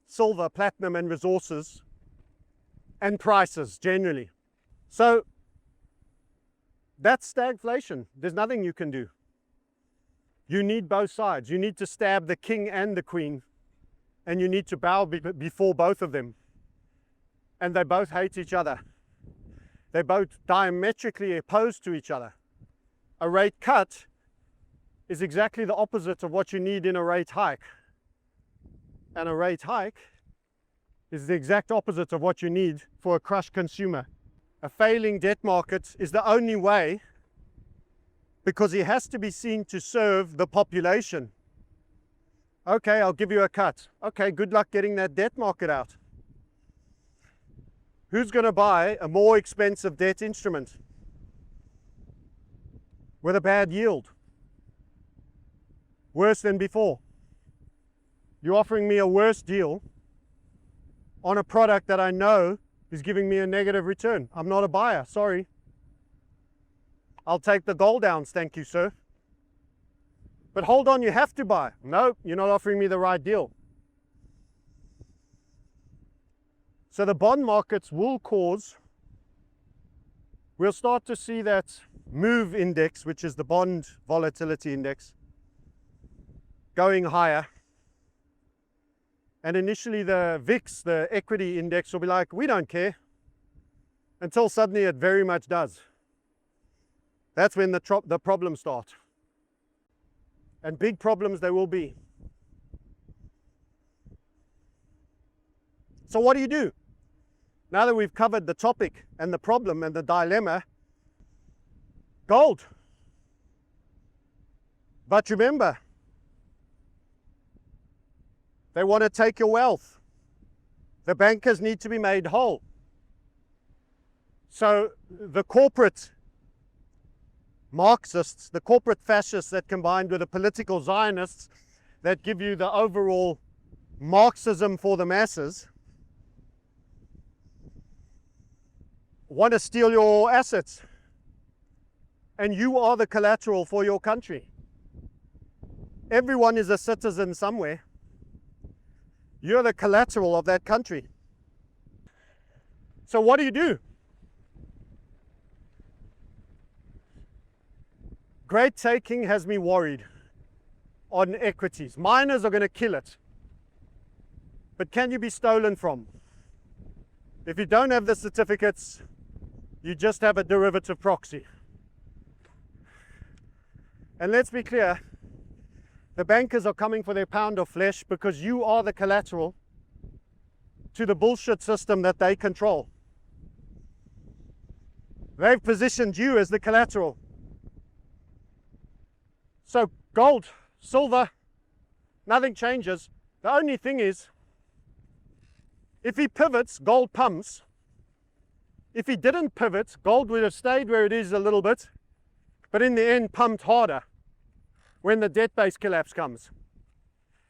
silver, platinum and resources, and prices generally. So that's stagflation. There's nothing you can do. You need both sides. You need to stab the king and the queen, and you need to bow before both of them. And they both hate each other. They're both diametrically opposed to each other. A rate cut is exactly the opposite of what you need in a rate hike. And a rate hike is the exact opposite of what you need for a crushed consumer. A failing debt market is the only way, because it has to be seen to serve the population. Okay, I'll give you a cut. Okay, good luck getting that debt market out. Who's going to buy a more expensive debt instrument with a bad yield? Worse than before. You're offering me a worse deal on a product that I know is giving me a negative return. I'm not a buyer, sorry. I'll take the gold ounce, thank you, sir. But hold on, you have to buy. No, you're not offering me the right deal. So the bond markets will cause, we'll start to see that MOVE index, which is the bond volatility index, going higher. And initially the VIX, the equity index, will be like, we don't care, until suddenly it very much does. That's when the problems start. And big problems there will be. So what do you do? Now that we've covered the topic and the problem and the dilemma, gold. But remember, they want to take your wealth. The bankers need to be made whole. So the corporate Marxists, the corporate fascists that combined with the political Zionists that give you the overall Marxism for the masses, want to steal your assets. And you are the collateral for your country. Everyone is a citizen somewhere. You're the collateral of that country. So what do? Great taking has me worried on equities. Miners are going to kill it. But can you be stolen from? If you don't have the certificates, you just have a derivative proxy. And let's be clear, the bankers are coming for their pound of flesh because you are the collateral to the bullshit system that they control. They've positioned you as the collateral. So gold, silver, nothing changes. The only thing is, if he pivots, gold pumps. If he didn't pivot, gold would have stayed where it is a little bit, but in the end pumped harder when the debt-based collapse comes.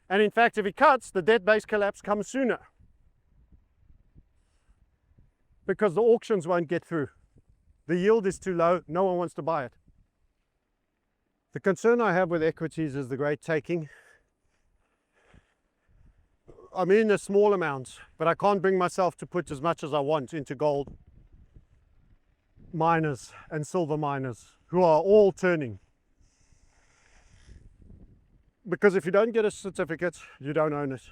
And in fact, if he cuts, the debt-based collapse comes sooner because the auctions won't get through. The yield is too low, no one wants to buy it. The concern I have with equities is the great taking. I'm in a small amount, but I can't bring myself to put as much as I want into gold miners and silver miners who are all turning. Because if you don't get a certificate, you don't own it.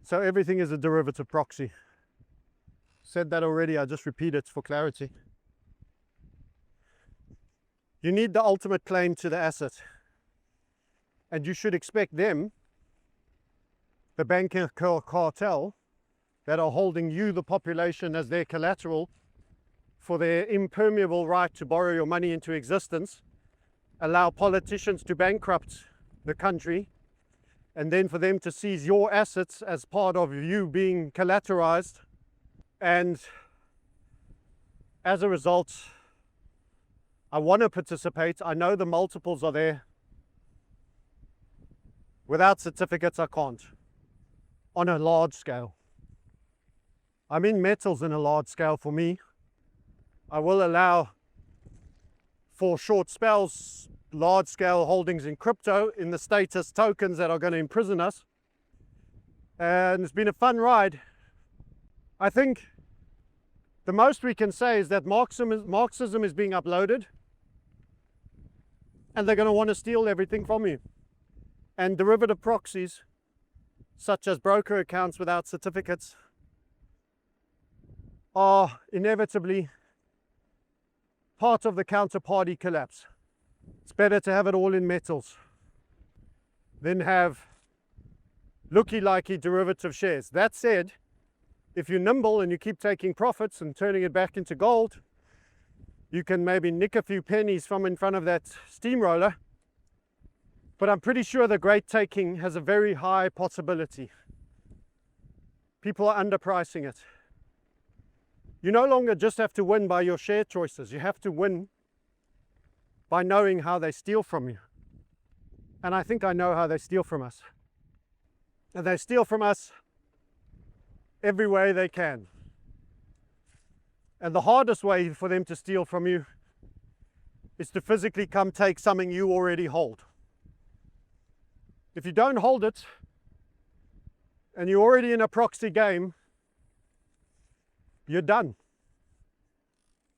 So everything is a derivative proxy. Said that already, I just repeat it for clarity. You need the ultimate claim to the asset. And you should expect them, the banking cartel, that are holding you, the population, as their collateral for their impermeable right to borrow your money into existence, allow politicians to bankrupt the country, and then for them to seize your assets as part of you being collateralized. And as a result, I want to participate. I know the multiples are there. Without certificates, I can't. On a large scale. I'm in metals in a large scale for me. I will allow for short spells, large scale holdings in crypto, in the status tokens that are going to imprison us. And it's been a fun ride. I think the most we can say is that Marxism is being uploaded, and they're going to want to steal everything from you. And derivative proxies, such as broker accounts without certificates, are inevitably part of the counterparty collapse. It's better to have it all in metals than have looky-likey derivative shares. That said, if you're nimble and you keep taking profits and turning it back into gold, you can maybe nick a few pennies from in front of that steamroller. But I'm pretty sure the great taking has a very high possibility. People are underpricing it. You no longer just have to win by your share choices. You have to win by knowing how they steal from you. And I think I know how they steal from us. And they steal from us every way they can. And the hardest way for them to steal from you is to physically come take something you already hold. If you don't hold it and you're already in a proxy game, you're done.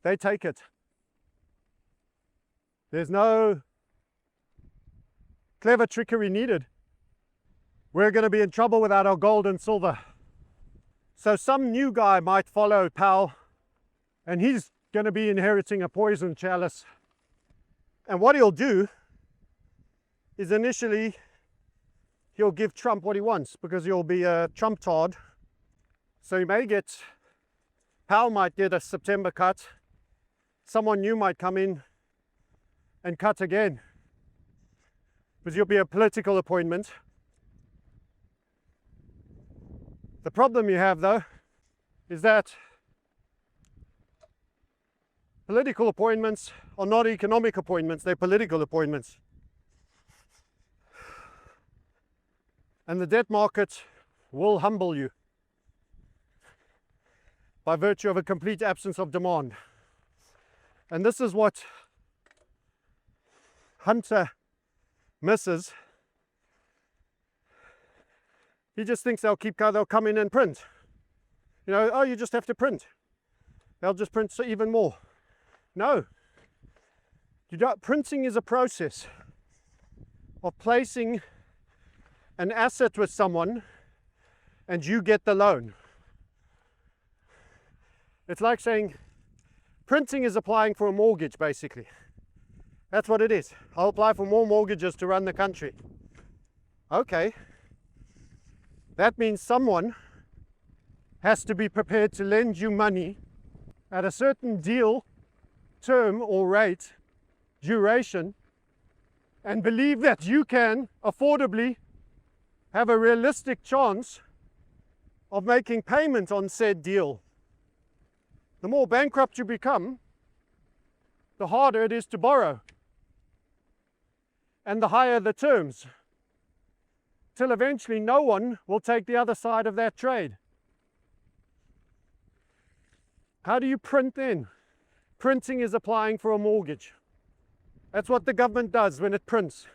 They take it. There's no clever trickery needed. We're going to be in trouble without our gold and silver. So some new guy might follow Powell, and he's going to be inheriting a poison chalice. And what he'll do is initially he'll give Trump what he wants, because he'll be a Trump-tard. So he may get, Powell might get a September cut. Someone new might come in and cut again, because he'll be a political appointment. The problem you have, though, is that political appointments are not economic appointments, they're political appointments. And the debt market will humble you by virtue of a complete absence of demand. And this is what Hunter misses. He just thinks they'll come in and print. You know, oh, you just have to print. They'll just print even more. No. Printing is a process of placing an asset with someone and you get the loan. It's like saying printing is applying for a mortgage, basically. That's what it is. I'll apply for more mortgages to run the country. Okay. That means someone has to be prepared to lend you money at a certain deal, term or rate, duration, and believe that you can affordably have a realistic chance of making payment on said deal. The more bankrupt you become, the harder it is to borrow, and the higher the terms, till eventually no one will take the other side of that trade. How do you print then? Printing is applying for a mortgage. That's what the government does when it prints.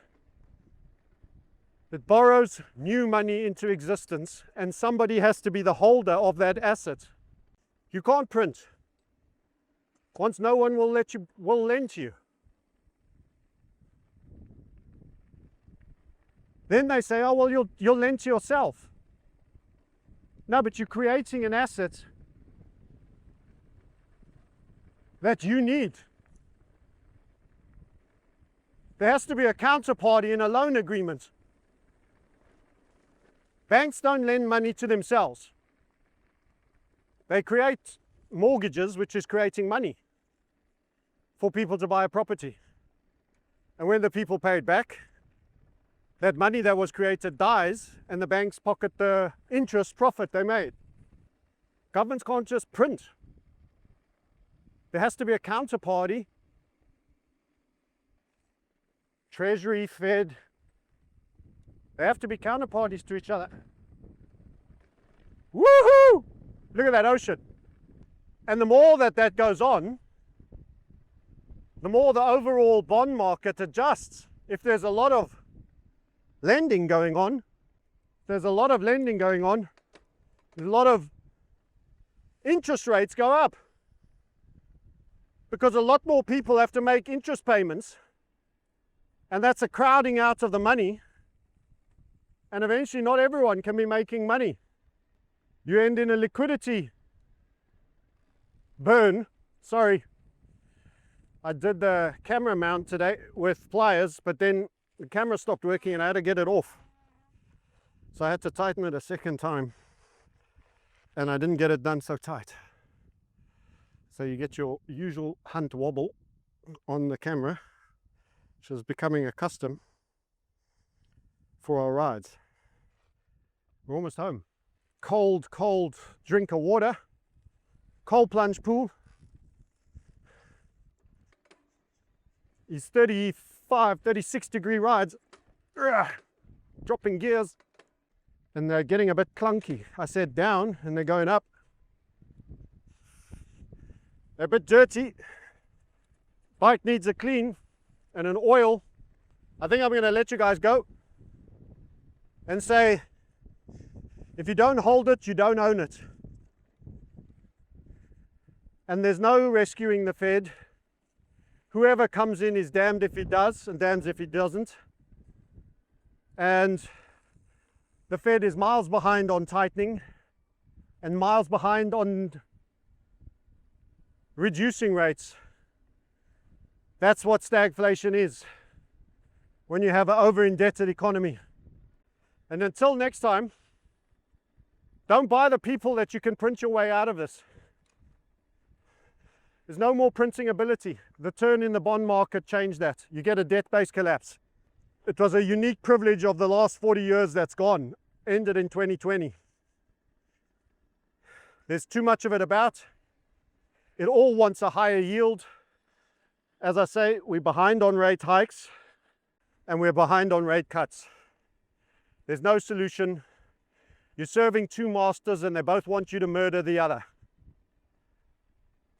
It borrows new money into existence, and somebody has to be the holder of that asset. You can't print once no one will lend to you. Then they say, oh, well, you'll lend to yourself. No, but you're creating an asset that you need. There has to be a counterparty in a loan agreement. Banks don't lend money to themselves. They create mortgages, which is creating money for people to buy a property. And when the people pay it back, that money that was created dies, and the banks pocket the interest profit they made. Governments can't just print. There has to be a counterparty. Treasury, Fed, they have to be counterparties to each other. Woohoo! Look at that ocean. And the more that goes on, the more the overall bond market adjusts. If there's a lot of lending going on, there's a lot of interest rates go up, because a lot more people have to make interest payments, and that's a crowding out of the money, and eventually not everyone can be making money. You end in a liquidity burn. Sorry, I did the camera mount today with pliers, but then the camera stopped working and I had to get it off. So I had to tighten it a second time, and I didn't get it done so tight. So you get your usual hunt wobble on the camera, which is becoming a custom for our rides. We're almost home. Cold drink of water, cold plunge pool. These 35, 36 degree rides, dropping gears, and they're getting a bit clunky. I said down and they're going up. They're a bit dirty. Bike needs a clean and an oil. I think I'm going to let you guys go. and say, if you don't hold it, you don't own it. And there's no rescuing the Fed. Whoever comes in is damned if he does and damned if he doesn't. And the Fed is miles behind on tightening and miles behind on reducing rates. That's what stagflation is, when you have an over-indebted economy. And until next time, don't buy the people that you can print your way out of this. There's no more printing ability. The turn in the bond market changed that. You get a debt-based collapse. It was a unique privilege of the last 40 years that's gone, ended in 2020. There's too much of it about. It all wants a higher yield. As I say, we're behind on rate hikes and we're behind on rate cuts. There's no solution. You're serving two masters and they both want you to murder the other.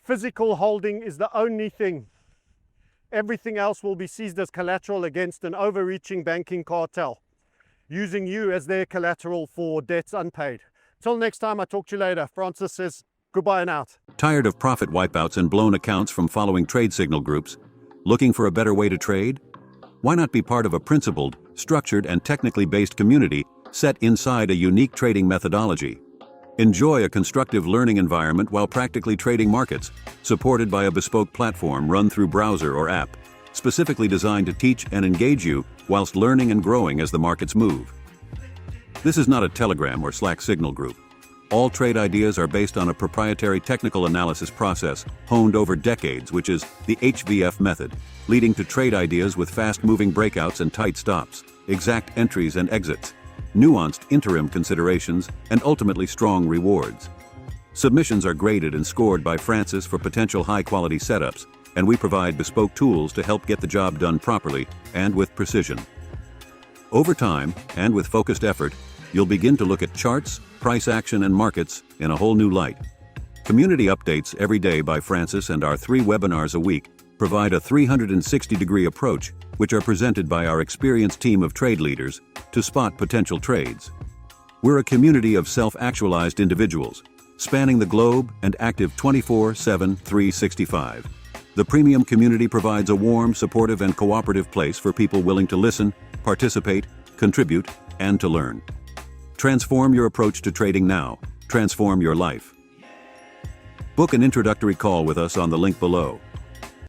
Physical holding is the only thing. Everything else will be seized as collateral against an overreaching banking cartel, using you as their collateral for debts unpaid. Till next time, I talk to you later. Francis says goodbye and out. Tired of profit wipeouts and blown accounts from following trade signal groups? Looking for a better way to trade? Why not be part of a principled, structured, and technically based community set inside a unique trading methodology? Enjoy a constructive learning environment while practically trading markets, supported by a bespoke platform run through browser or app, specifically designed to teach and engage you whilst learning and growing as the markets move. This is not a Telegram or Slack signal group. All trade ideas are based on a proprietary technical analysis process honed over decades, which is the HVF method, leading to trade ideas with fast-moving breakouts and tight stops, exact entries and exits, nuanced interim considerations, and ultimately strong rewards. Submissions are graded and scored by Francis for potential high-quality setups, and we provide bespoke tools to help get the job done properly and with precision. Over time, and with focused effort, you'll begin to look at charts, price action, and markets in a whole new light. Community updates every day by Francis and our 3 webinars a week provide a 360-degree approach, which are presented by our experienced team of trade leaders to spot potential trades. We're a community of self-actualized individuals, spanning the globe and active 24/7, 365. The premium community provides a warm, supportive, and cooperative place for people willing to listen, participate, contribute, and to learn. Transform your approach to trading now. Transform your life. Book an introductory call with us on the link below.